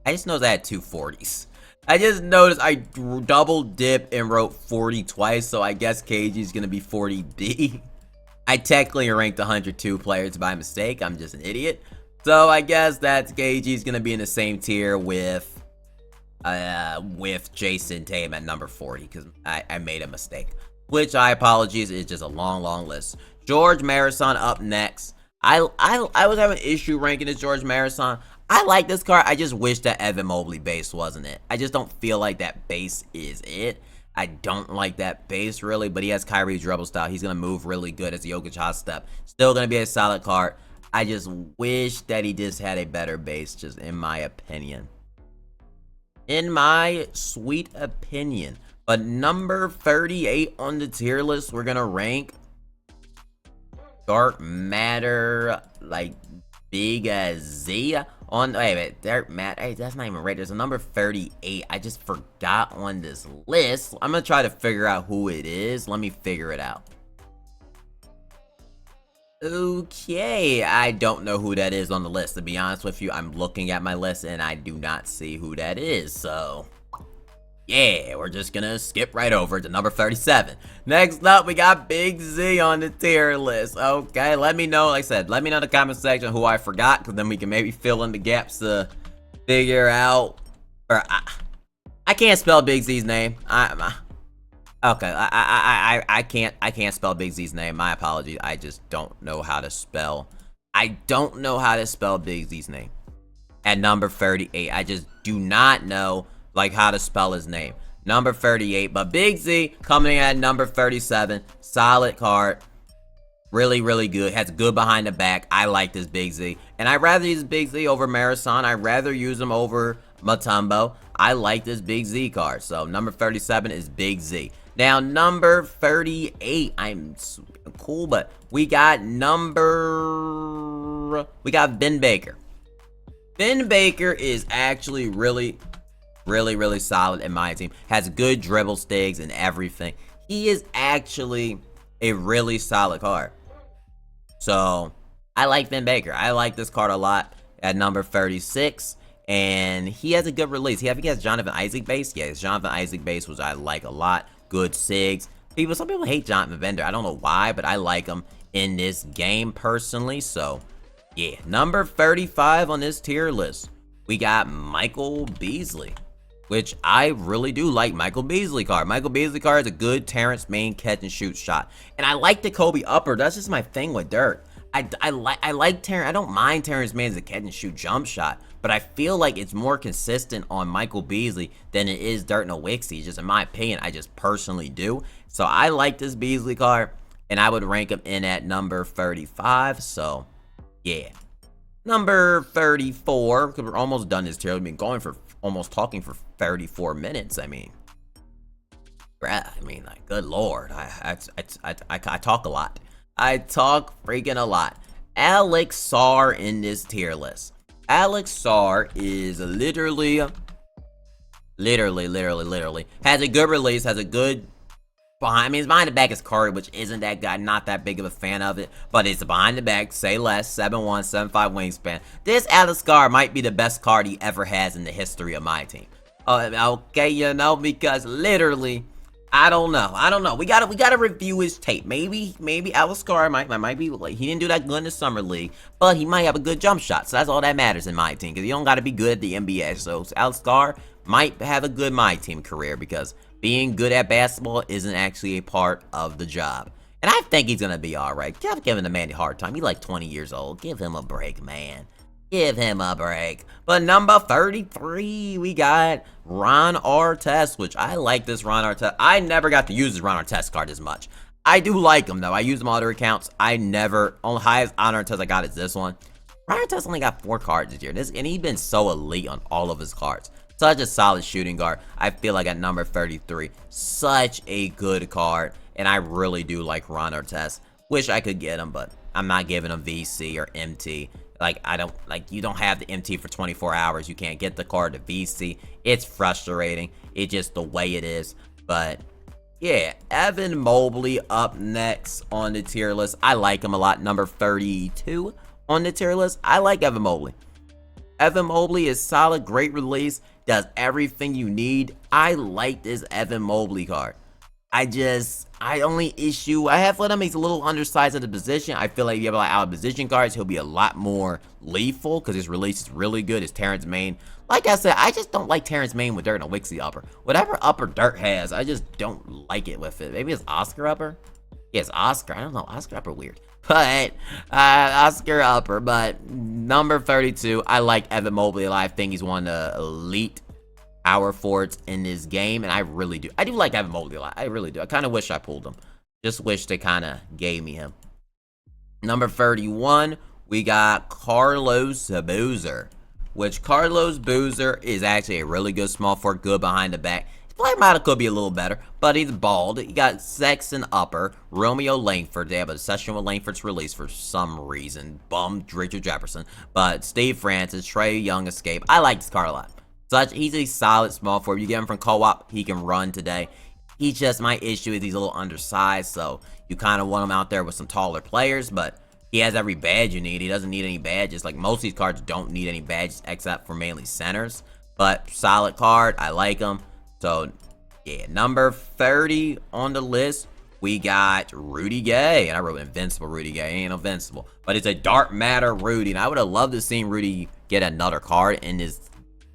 I just noticed I had two 40s. I just noticed I double dipped and wrote 40 twice. So I guess KG is gonna be 40B. I technically ranked 102 players by mistake. I'm just an idiot. So I guess that's KG's gonna be in the same tier with Jason Tatum at number 40 because I made a mistake. Which I apologize, it's just a long list. George Marathon up next. I was having an issue ranking this George Marathon. I like this card. I just wish that Evan Mobley base wasn't it. I just don't feel like that base is it. I don't like that base really, but he has Kyrie dribble style. He's gonna move really good as Jokic hot step. Still gonna be a solid card. I just wish that he just had a better base, just in my opinion. In my sweet opinion. But number 38 on the tier list, we're going to rank Dark Matter, like, Big Z on, wait a minute, Dark Matter, hey, that's not even right. There's a number 38. I just forgot on this list. I'm going to try to figure out who it is. Let me figure it out. Okay, I don't know who that is on the list. To be honest with you, I'm looking at my list and I do not see who that is. So, yeah, we're just gonna skip right over to number 37. Next up, we got Big Z on the tier list. Okay, let me know, like I said, let me know in the comment section who I forgot, because then we can maybe fill in the gaps to figure out. Or I can't spell Big Z's name. Okay, I can't spell Big Z's name. My apologies. I just don't know how to spell. I don't know how to spell Big Z's name. At number 38, I just do not know like how to spell his name. Number 38, but Big Z coming in at number 37. Solid card. Really, really good. Has good behind the back. I like this Big Z. And I'd rather use Big Z over Marathon. I'd rather use him over Mutombo. I like this Big Z card. So number 37 is Big Z. Now, number 38, I'm cool, but we got Ben Baker. Ben Baker is actually really solid in my team. Has good dribble stigs and everything. He is actually a really solid card. So, I like Ben Baker. I like this card a lot at number 36. And he has a good release. He has Jonathan Isaac base. Yeah, it's Jonathan Isaac base, which I like a lot. Good SIGs. Some people hate Jonathan Bender. I don't know why, but I like him in this game personally. So, yeah. Number 35 on this tier list, we got Michael Beasley, which I really do like Michael Beasley card. Michael Beasley card is a good Terrence Mann catch and shoot shot. And I like the Kobe upper. That's just my thing with Dirk. I like Terrence. I don't mind Terrence Mann's catch and shoot jump shot, but I feel like it's more consistent on Michael Beasley than it is Dirk Nowitzki. Just in my opinion, I just personally do. So I like this Beasley card, and I would rank him in at number 35. So Yeah. Number 34, because we're almost done this tier. We've been going for almost talking for 34 minutes. I mean, bruh, like, good lord. I talk a lot. I talk freaking a lot. Alex Sarr in this tier list. Alex Sarr is literally has a good release, has a good his behind the back is card, which isn't that good. I'm not that big of a fan of it, but it's behind the back, say less, 7'1", 7'5" wingspan. This Alex Sarr might be the best card he ever has in the history of my team. Okay, you know, because literally, I don't know. We gotta review his tape. Maybe Alex Sarr might be like, he didn't do that good in the summer league, but he might have a good jump shot. So that's all that matters in my team, because you don't gotta be good at the NBA. So Alex Sarr might have a good my team career, because being good at basketball isn't actually a part of the job. And I think he's gonna be alright. Keep giving the man a hard time. He's like 20 years old. Give him a break, man. Give him a break. But number 33, we got Ron Artest, which I like this Ron Artest. I never got to use this Ron Artest card as much. I do like him, though. I use him on other accounts. Only highest honor Artest I got is this one. Ron Artest only got 4 cards this year, and he's been so elite on all of his cards. Such a solid shooting guard. I feel like at number 33, such a good card, and I really do like Ron Artest. Wish I could get him, but I'm not giving him VC or MT. You don't have the MT for 24 hours. You can't get the card to VC. It's frustrating. It's just the way it is. But yeah, Evan Mobley up next on the tier list. I like him a lot. Number 32 on the tier list. I like Evan Mobley. Evan Mobley is solid, great release, does everything you need. I like this Evan Mobley card. I have let him, he's a little undersized at the position. I feel like if you have a lot of out of position guards, he'll be a lot more lethal because his release is really good. His Terrence Mann. Like I said, I just don't like Terrence Mann with Dirt and a Wixie upper. Whatever upper Dirt has, I just don't like it with it. Maybe it's Oscar upper? Yeah, it's Oscar. I don't know. Oscar upper weird. But, Oscar upper. But, number 32, I like Evan Mobley a lot. I think he's one of the elite power forwards in this game, and I really do. I do like Evan Mobley a lot. I really do. I kind of wish I pulled him. Just wish they kind of gave me him. Number 31, we got Carlos Boozer, which Carlos Boozer is actually a really good small forward, good behind the back. His play model could be a little better, but he's bald. You got Sexton upper, Romeo Langford. They have a session with Langford's release for some reason. Bum, Richard Jefferson. But Steve Francis, Trae Young escape. I like this card a lot. He's a solid small forward. You get him from co-op, he can run today. He's just, my issue is he's a little undersized, so you kind of want him out there with some taller players, but he has every badge you need. He doesn't need any badges. Like, most of these cards don't need any badges except for mainly centers, but solid card. I like him. So, yeah, number 30 on the list, we got Rudy Gay. And I wrote Invincible Rudy Gay. He ain't invincible, but it's a Dark Matter Rudy, and I would have loved to see Rudy get another card in his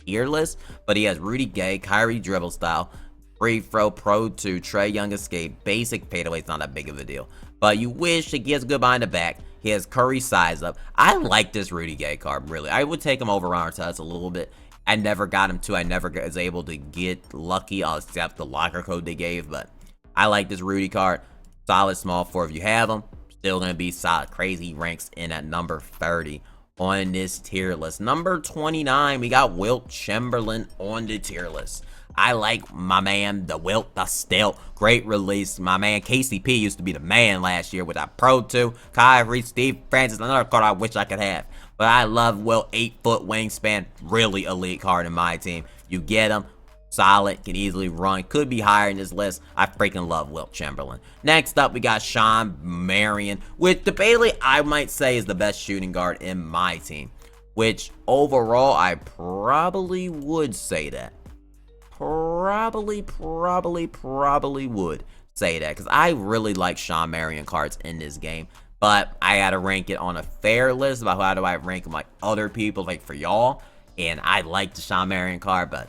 tier list, but he has Rudy Gay, Kyrie dribble style, free throw, pro 2, Trae Young escape, basic fadeaway. It's not that big of a deal, but you wish he gets good behind the back. He has Curry size up. I like this Rudy Gay card, really. I would take him over Ron Artest a little bit. I never got him to. I never was able to get lucky. I'll accept the locker code they gave, but I like this Rudy card. Solid small forward if you have him. Still gonna be solid. Crazy ranks in at number 30 on this tier list. Number 29, we got Wilt Chamberlain on the tier list. I like my man, the Wilt, the Stilt. Great release. My man, KCP used to be the man last year with that Pro 2. Kyrie, Steve Francis, another card I wish I could have. But I love Wilt, 8-foot wingspan. Really elite card in my team. You get him. Solid, can easily run, could be higher in this list. I freaking love Wilt Chamberlain. Next up, we got Sean Marion, which debatably I might say is the best shooting guard in my team. Which overall, I probably would say that. Probably would say that, because I really like Sean Marion cards in this game. But I gotta rank it on a fair list about how do I rank them like other people, like for y'all. And I like the Sean Marion card, but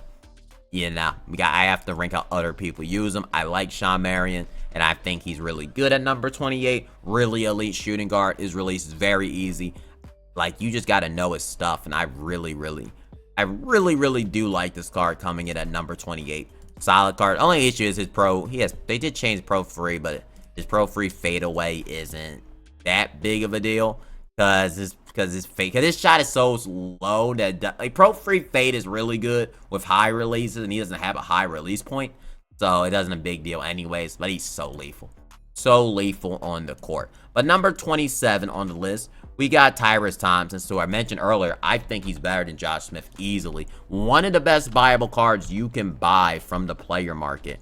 you know, I have to rank how other people use him. I like Sean Marion, and I think he's really good at number 28. Really elite shooting guard. His release is very easy. Like, you just got to know his stuff, and I really do like this card coming in at number 28. Solid card. Only issue is his pro. They did change pro free, but his pro free fadeaway isn't that big of a deal, because his because his shot is so low that like Pro Free Fade is really good with high releases, and he doesn't have a high release point, so it doesn't a big deal anyways. But he's so lethal on the court. But number 27 on the list, we got Tyrese Thompson. So I mentioned earlier, I think he's better than Josh Smith easily. One of the best buyable cards you can buy from the player market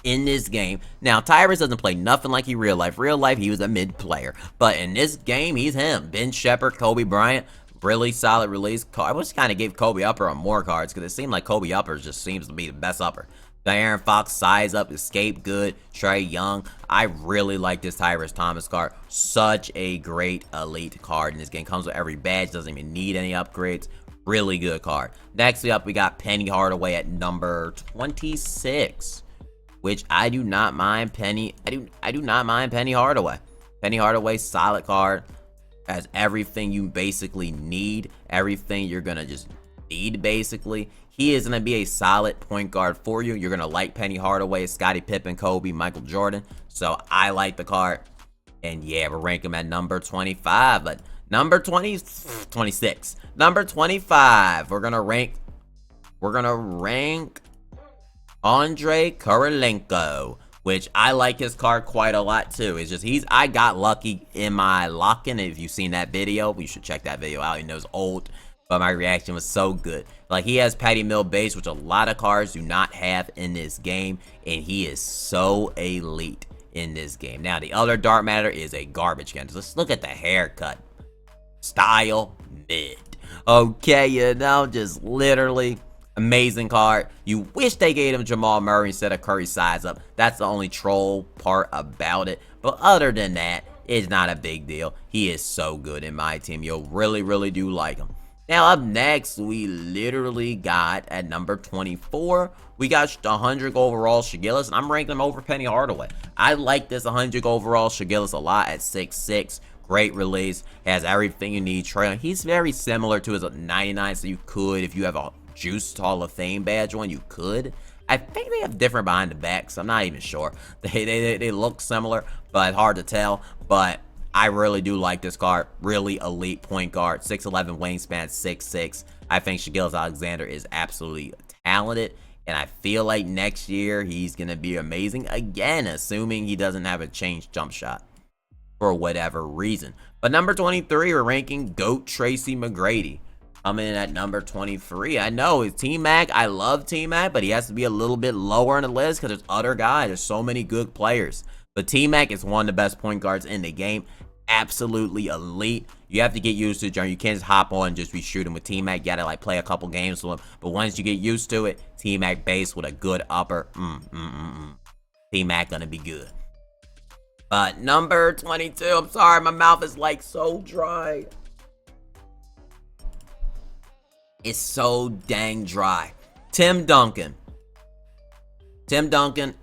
in this game. Now, Tyrese doesn't play nothing like he real life. Real life, he was a mid player. But in this game, he's him. Ben Shepherd, Kobe Bryant, really solid release. I wish kind of gave Kobe Upper on more cards because it seemed like Kobe Upper just seems to be the best upper. De'Aaron Fox, size up, escape good. Trae Young. I really like this Tyrese Thomas card. Such a great elite card in this game. Comes with every badge. Doesn't even need any upgrades. Really good card. Next up, we got Penny Hardaway at number 26. Which I do not mind Penny. I do not mind Penny Hardaway. Penny Hardaway, solid card. Has everything you basically need. Everything you're gonna just need basically. He is gonna be a solid point guard for you. You're gonna like Penny Hardaway, Scottie Pippen, Kobe, Michael Jordan. So I like the card. And yeah, we're ranking him at number 25. But number 26. Number 25. We're gonna rank Andre Kirilenko, which I like his card quite a lot too. It's just I got lucky in my locking. If you've seen that video, you should check that video out. You know it's old, but my reaction was so good. Like, he has Patty Mills base, which a lot of cards do not have in this game, and he is so elite in this game. Now, the other dark matter is a garbage can. Let's look at the haircut. Style mid. Okay, you know, just literally amazing card. You wish they gave him Jamal Murray instead of Curry size up. That's the only troll part about it. But other than that, it's not a big deal. He is so good in my team. You'll really do like him. Now up next, we literally got at number 24, we got 100 overall Shai Gilgeous, and I'm ranking him over Penny Hardaway. I like this 100 overall Shai Gilgeous a lot at 6'6". Great release, has everything you need. He's very similar to his 99, so you could, if you have a Juice Hall of Fame badge one, you could. I think they have different behind the backs. I'm not even sure. They look similar, but hard to tell. But I really do like this card. Really elite point guard. 6'11 wingspan, 6'6". I think Shai Gilgeous-Alexander is absolutely talented. And I feel like next year he's going to be amazing again, assuming he doesn't have a changed jump shot for whatever reason. But number 23, we're ranking GOAT Tracy McGrady. Coming in at number 23. I know it's T-Mac. I love T-Mac, but he has to be a little bit lower on the list because there's other guys. There's so many good players. But T-Mac is one of the best point guards in the game. Absolutely elite. You have to get used to it, John. You can't just hop on and just be shooting with T-Mac. You gotta like play a couple games with him. But once you get used to it, T-Mac base with a good upper. T-Mac gonna be good. But number 22. I'm sorry, my mouth is like so dry. It's so dang dry. Tim Duncan. Tim Duncan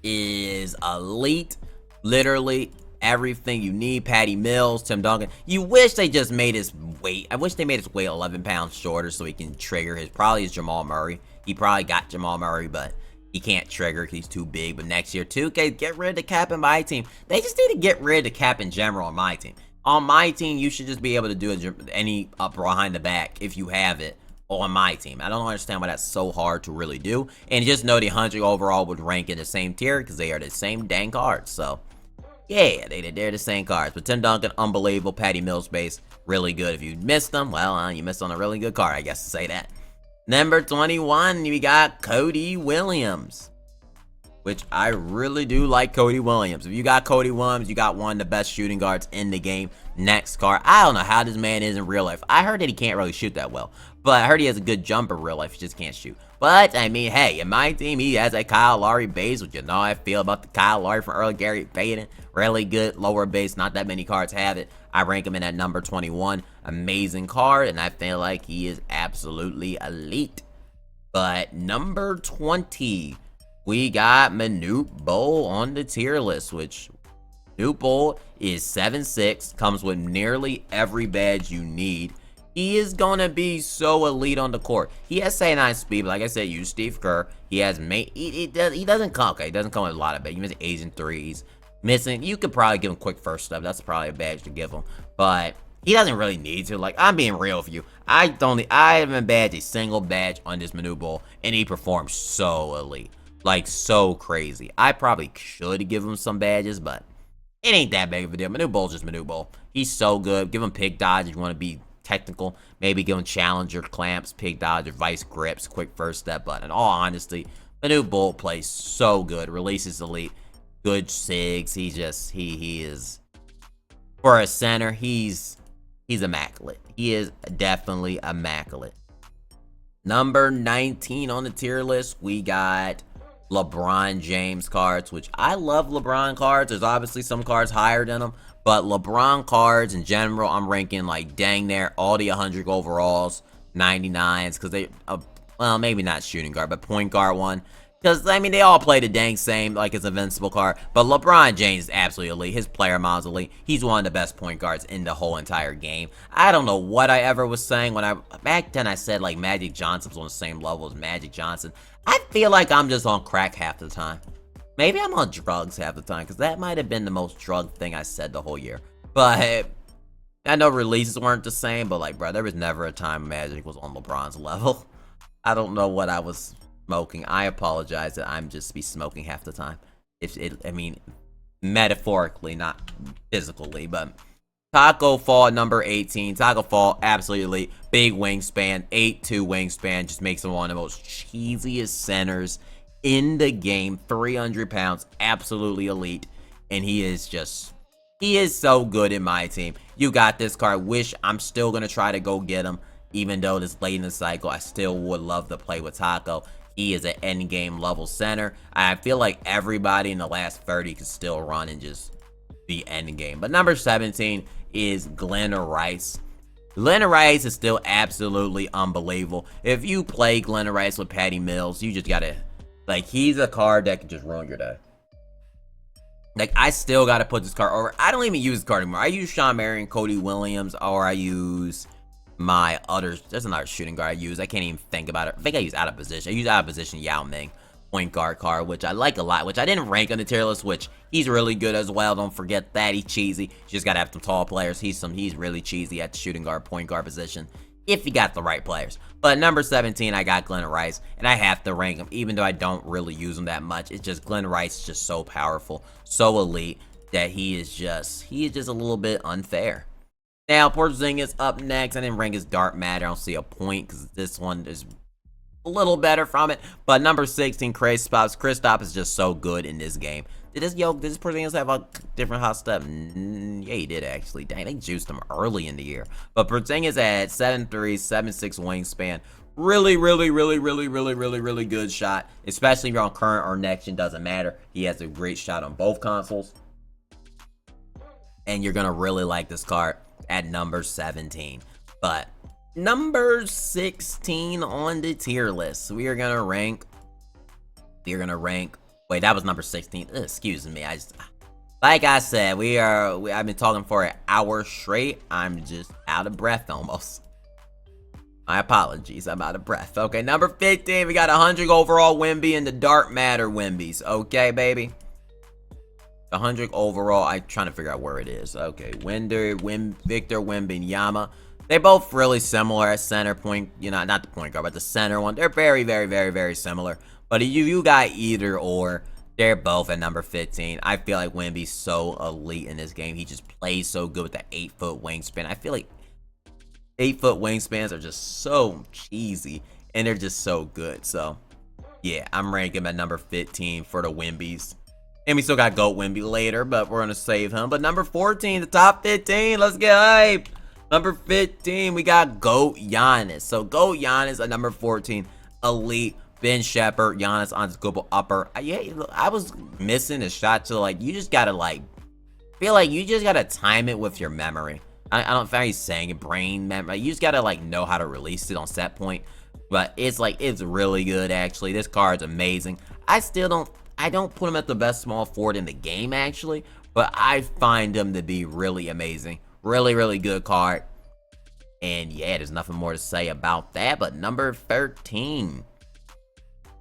is elite. Literally everything you need. Patty Mills, Tim Duncan. You wish they just made his weight. I wish they made his weight 11 pounds shorter so he can trigger his. Probably his Jamal Murray. He probably got Jamal Murray, but he can't trigger because he's too big. But next year, 2K, get rid of the cap in my team. They just need to get rid of the cap in general on my team. On my team, you should just be able to do any up behind the back if you have it on my team. I don't understand why that's so hard to really do. And just know the 100 overall would rank in the same tier because they are the same dang cards. So, yeah, they're the same cards. But Tim Duncan, unbelievable. Patty Mills base, really good. If you missed them, well, you missed on a really good card, I guess to say that. Number 21, we got Cody Williams. Which I really do like Cody Williams. If you got Cody Williams, you got one of the best shooting guards in the game. Next card. I don't know how this man is in real life. I heard that he can't really shoot that well. But I heard he has a good jumper in real life. He just can't shoot. But, I mean, hey, in my team, he has a Kyle Lowry base, which you know how I feel about the Kyle Lowry from early Gary Payton. Really good lower base. Not that many cards have it. I rank him in at number 21. Amazing card, and I feel like he is absolutely elite. But number 20, we got Manute Bol on the tier list, which Manute Bol is 7'6", comes with nearly every badge you need. He is going to be so elite on the court. He has 79 speed, but like I said, use Steve Kerr. He has he doesn't come, okay, he doesn't come with a lot of badges. He misses Asian threes. Missing, you could probably give him quick first step. That's probably a badge to give him. But He doesn't really need to. Like, I'm being real with you. I haven't badged a single badge on this Manute Bol, and he performs so elite. Like, so crazy. I probably should give him some badges, but it ain't that big of a deal. Manute Bol's just Manute Bol. He's so good. Give him pig dodge if you want to be technical. Maybe give him challenger clamps, pig dodge, or vice grips, quick first step. But in all honesty, Manute Bol plays so good. Releases elite. Good sigs. He is, for a center, he's immaculate. He is definitely immaculate. Number 19 on the tier list, we got LeBron James cards, which I love LeBron cards. There's obviously some cards higher than them, but LeBron cards in general, I'm ranking like dang near all the 100 overalls, 99s, because they, well, maybe not shooting guard, but point guard one. Because, I mean, they all play the dang same, like it's invincible card. But LeBron James is absolutely elite. His player model is elite. He's one of the best point guards in the whole entire game. I don't know what I ever was saying when back then I said, like, Magic Johnson was on the same level as Magic Johnson. I feel like I'm just on crack half the time. Maybe I'm on drugs half the time, because that might have been the most drug thing I said the whole year. But I know releases weren't the same, but, like, bro, there was never a time Magic was on LeBron's level. I don't know what I was smoking. I apologize that I'm just be smoking half the time. I mean, metaphorically, not physically, but Taco Fall, number 18. Taco Fall, absolutely elite. Big wingspan, 8'2" wingspan, just makes him one of the most cheesiest centers in the game. 300 pounds, absolutely elite. And he is so good in my team. You got this card. Wish I'm still going to try to go get him. Even though this late in the cycle, I still would love to play with Taco. He is an endgame level center. I feel like everybody in the last 30 could still run and just be endgame. But number 17 is Glenn Rice. Glenn Rice is still absolutely unbelievable. If you play Glenn Rice with Patty Mills, you just gotta, like, he's a card that can just ruin your day. Like, I still gotta put this card over. I don't even use this card anymore. I use Sean Marion, Cody Williams, or I use my others. There's another shooting guard I use. I can't even think about it. I think I use out of position. I use out of position Yao Ming, point guard card, which I like a lot, which I didn't rank on the tier list, which he's really good as well. Don't forget that. He's cheesy. You just gotta have some tall players. He's really cheesy at the shooting guard, point guard position, if you got the right players. But number 17, I got Glenn Rice, and I have to rank him, even though I don't really use him that much. It's just Glenn Rice is just so powerful, so elite, that he is just a little bit unfair. Now, Porzingis up next. I didn't rank his Dark Matter. I don't see a point because this one is a little better from it. But number 16, Kristaps is just so good in this game. Did this Porzingis have a different hot step? Yeah, he did actually. Dang, they juiced him early in the year. But Porzingis had 7'3", 7'6" wingspan. Really good shot. Especially if you're on current or next gen, doesn't matter. He has a great shot on both consoles. And you're going to really like this card at number 17. But number 16 on the tier list, we are gonna rank. Wait, that was number 16. Excuse me. Like I said, I've been talking for an hour straight. I'm just out of breath almost. My apologies. I'm out of breath. Okay, number 15, we got 100 overall Wemby and the Dark Matter Wembys. Okay, baby. 100 overall. I'm trying to figure out where it is. Okay, Victor Wembanyama. They both really similar at center point. You know, not the point guard, but the center one. They're very similar. But you got either or. They're both at number 15. I feel like Wemby's so elite in this game. He just plays so good with the 8-foot wingspan. I feel like 8-foot wingspans are just so cheesy, and they're just so good. So, yeah, I'm ranking him at number 15 for the Wembys. And we still got GOAT Wemby later, but we're going to save him. But number 14, the top 15, let's get hype. Number 15, we got GOAT Giannis. So GOAT Giannis at number 14, elite. Ben Shepherd, Giannis on scoop upper. Yeah, I was missing a shot to, like, you just got to, feel like you just got to time it with your memory. I don't know if I'm saying it, brain memory. You just got to, know how to release it on set point. But it's, it's really good, actually. This card's amazing. I don't put him at the best small forward in the game, actually, but I find him to be really amazing. Really good card. And yeah, there's nothing more to say about that. But number 13,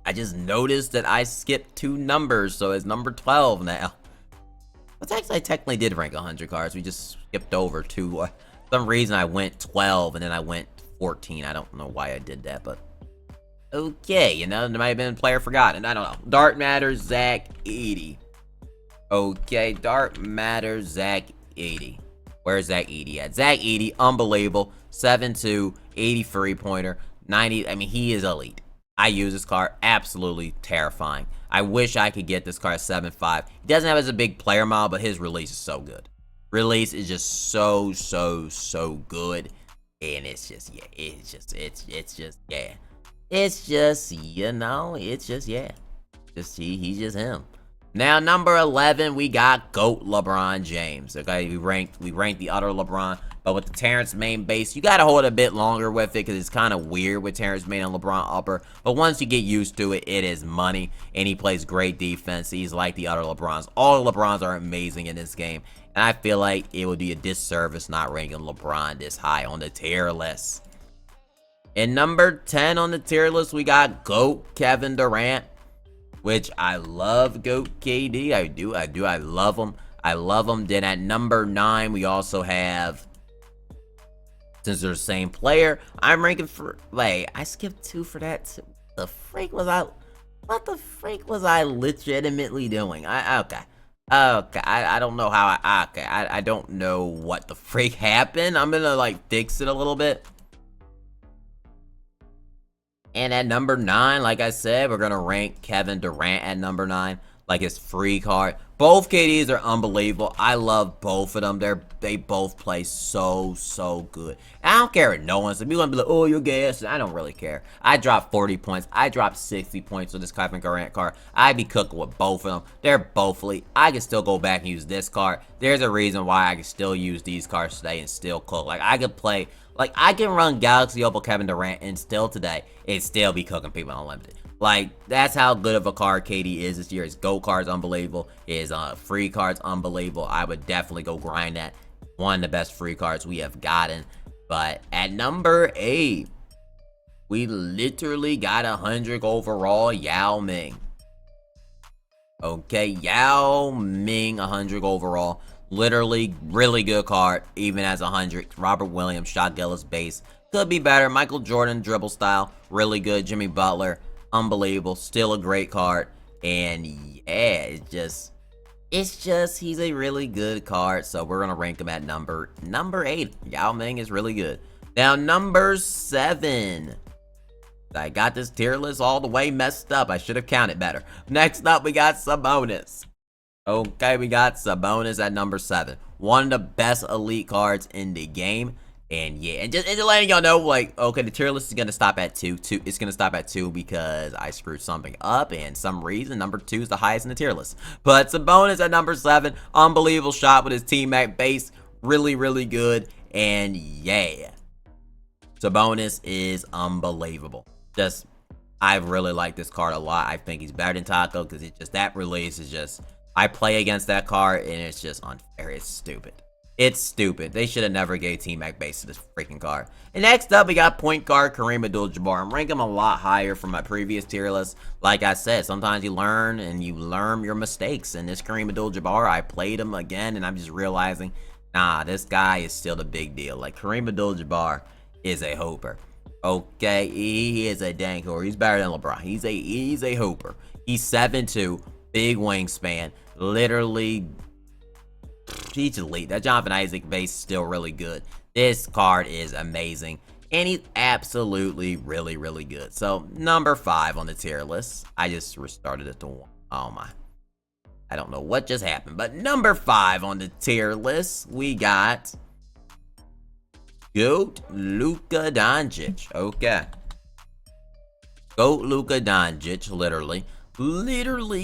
I just noticed that I skipped 2 numbers, so it's number 12 now. But actually, I technically did rank 100 cards. We just skipped over 2 For some reason I went 12 and then I went 14. I don't know why I did that, but okay, you know, there might have been a player forgotten. I don't know. Dark Matters, Zach 80. Okay, Dark Matters, Zach 80. Where's Zach 80 at? Zach 80, unbelievable. 7'2", 83 pointer, 90. I mean, he is elite. I use this card, absolutely terrifying. I wish I could get this card 7'5". He doesn't have as a big player model, but his release is so good. Release is just so good. And it's just, yeah, it's just, yeah. It's just, you know, it's just, yeah. Just, he's just him. Now, number 11, we got GOAT LeBron James. Okay, we ranked the other LeBron, but with the Terrence Main base, you gotta hold a bit longer with it because it's kind of weird with Terrence Main and LeBron upper. But once you get used to it, it is money, and he plays great defense. He's like the other LeBrons. All the LeBrons are amazing in this game, and I feel like it would be a disservice not ranking LeBron this high on the tier list. And number 10 on the tier list, we got GOAT Kevin Durant, which I love GOAT KD. I do. I love him. Then at number 9, we also have, since they're the same player, I'm ranking for, wait, I skipped 2 for that too. What the freak was I legitimately doing? Okay. I don't know how I don't know what the freak happened. I'm gonna like fix it a little bit. And at number 9, like I said, we're going to rank Kevin Durant at number 9, like his free card. Both KDs are unbelievable. I love both of them. They both play so good. And I don't care what no one says. People gonna be like, oh, you're gas. I don't really care. I dropped 40 points. I dropped 60 points with this Kevin Durant card. I'd be cooking with both of them. They're both elite. I can still go back and use this card. There's a reason why I can still use these cards today and still cook. Like, I could play... Like, I can run Galaxy Opal Kevin Durant and still today, and still be cooking people unlimited. Like, that's how good of a card KD is this year. His GOAT card's unbelievable. His free card's unbelievable. I would definitely go grind that. One of the best free cards we have gotten. But at number 8, we literally got 100 overall Yao Ming. Okay, Yao Ming 100 overall. Literally, really good card, even as 100. Robert Williams, Shot Gillis base. Could be better. Michael Jordan, dribble style. Really good. Jimmy Butler, unbelievable. Still a great card. And yeah, it's just, he's a really good card. So we're going to rank him at number 8. Yao Ming is really good. Now, number 7. I got this tier list all the way messed up. I should have counted better. Next up, we got Sabonis. Okay, we got Sabonis at number 7. One of the best elite cards in the game. And yeah, and just letting y'all know, like, okay, the tier list is going to stop at 2. It's going to stop at 2 because I screwed something up. And some reason, number 2 is the highest in the tier list. But Sabonis at number 7. Unbelievable shot with his teammate base. Really good. And yeah, Sabonis is unbelievable. Just, I really like this card a lot. I think he's better than Taco because it's just, that release is just... I play against that card, and it's just unfair. It's stupid. It's stupid. They should have never gave T-Mac base to this freaking card. And next up, we got point guard Kareem Abdul-Jabbar. I'm ranking him a lot higher from my previous tier list. Like I said, sometimes you learn, and you learn your mistakes. And this Kareem Abdul-Jabbar, I played him again, and I'm just realizing, nah, this guy is still the big deal. Like, Kareem Abdul-Jabbar is a hooper. Okay, he is a dang hooper. He's better than LeBron. He's a hooper. He's 7'2", big wingspan. Literally, he's elite. That Jonathan Isaac base is still really good. This card is amazing. And he's absolutely really good. So, number 5 on the tier list. I just restarted it to 1. Oh my. I don't know what just happened. But number 5 on the tier list, we got GOAT Luka Doncic. Okay. GOAT Luka Doncic, literally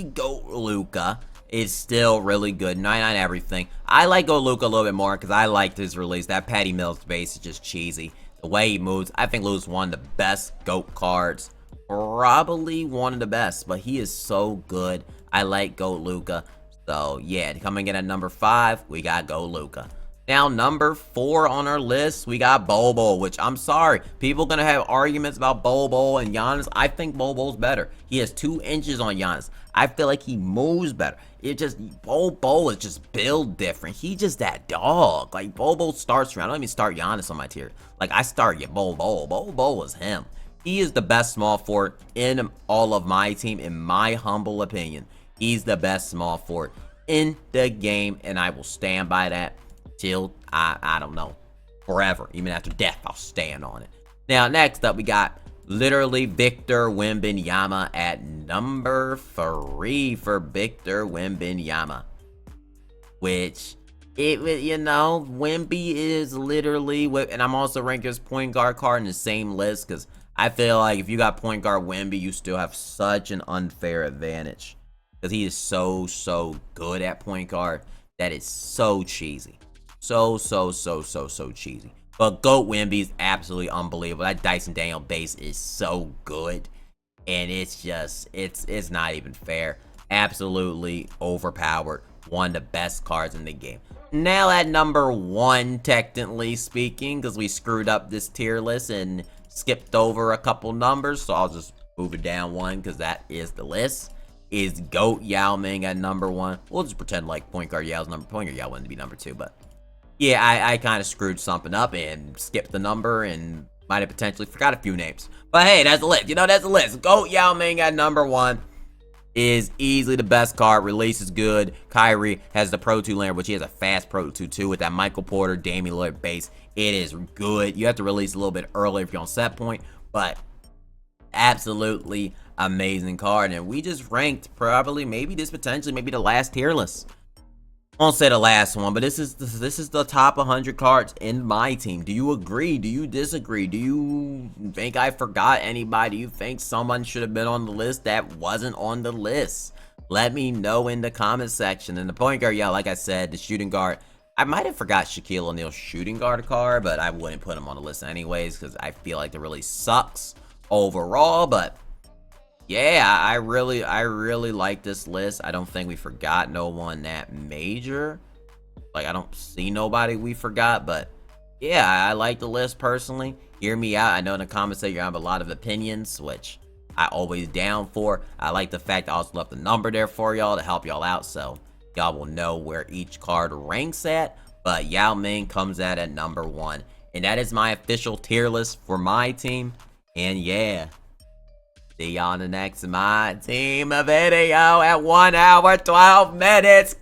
GOAT Luka. Is still really good. 99 everything. I like GOAT Luka a little bit more because I liked his release. That Patty Mills base is just cheesy. The way he moves, I think Luka's one of the best GOAT cards. Probably one of the best, but he is so good. I like GOAT Luka. So yeah, coming in at number 5, we got GOAT Luka. Now, number 4 on our list, we got Bobo, which I'm sorry. People gonna have arguments about Bobo and Giannis. I think Bobo's better. He has 2 inches on Giannis. I feel like he moves better. It just, Bobo is just built different. He just that dog. Like, Bobo starts around. I don't even start Giannis on my tier. Like, I start Bobo. Bobo is him. He is the best small forward in all of my team, in my humble opinion. He's the best small forward in the game, and I will stand by that. Till I don't know, forever, even after death, I'll stand on it. Now, next up, we got literally Victor Wembanyama at number 3 for Victor Wembanyama, which Wemby is literally, and I'm also ranking his point guard card in the same list because I feel like if you got point guard Wemby, you still have such an unfair advantage because he is so good at point guard that it's so cheesy. So cheesy. But GOAT Wemby is absolutely unbelievable. That Dyson Daniel base is so good. And it's just, it's not even fair. Absolutely overpowered. One of the best cards in the game. Now at number 1, technically speaking, because we screwed up this tier list and skipped over a couple numbers. So I'll just move it down 1 because that is the list. Is GOAT Yao Ming at number 1. We'll just pretend like point guard Yao's point guard Yao wouldn't be number 2, but yeah, I kind of screwed something up and skipped the number and might have potentially forgot a few names. But hey, that's the list. That's the list. GOAT Yao Ming at number 1 is easily the best card. Release is good. Kyrie has the Pro 2 layer, which he has a fast Pro 2 too with that Michael Porter, Damian Lillard base. It is good. You have to release a little bit earlier if you're on set point, but absolutely amazing card. And we just ranked probably maybe the last tier list. I won't say the last one, but this is the top 100 cards in my team. Do you agree? Do you disagree? Do you think I forgot anybody? Do you think someone should have been on the list that wasn't on the list? Let me know in the comment section. And the point guard, yeah, like I said, the shooting guard, I might have forgot Shaquille O'Neal's shooting guard card, but I wouldn't put him on the list anyways because I feel like it really sucks overall. But yeah, I really like this list. I don't think we forgot no one that major. Like, I don't see nobody we forgot, but yeah, I like the list personally. Hear me out. I know in the comments that you have a lot of opinions, which I always down for. I like the fact I also left the number there for y'all to help y'all out, so y'all will know where each card ranks at. But Yao Ming comes at number 1, and that is my official tier list for my team. And yeah, see y'all in the next My Team video at 1 hour 12 minutes.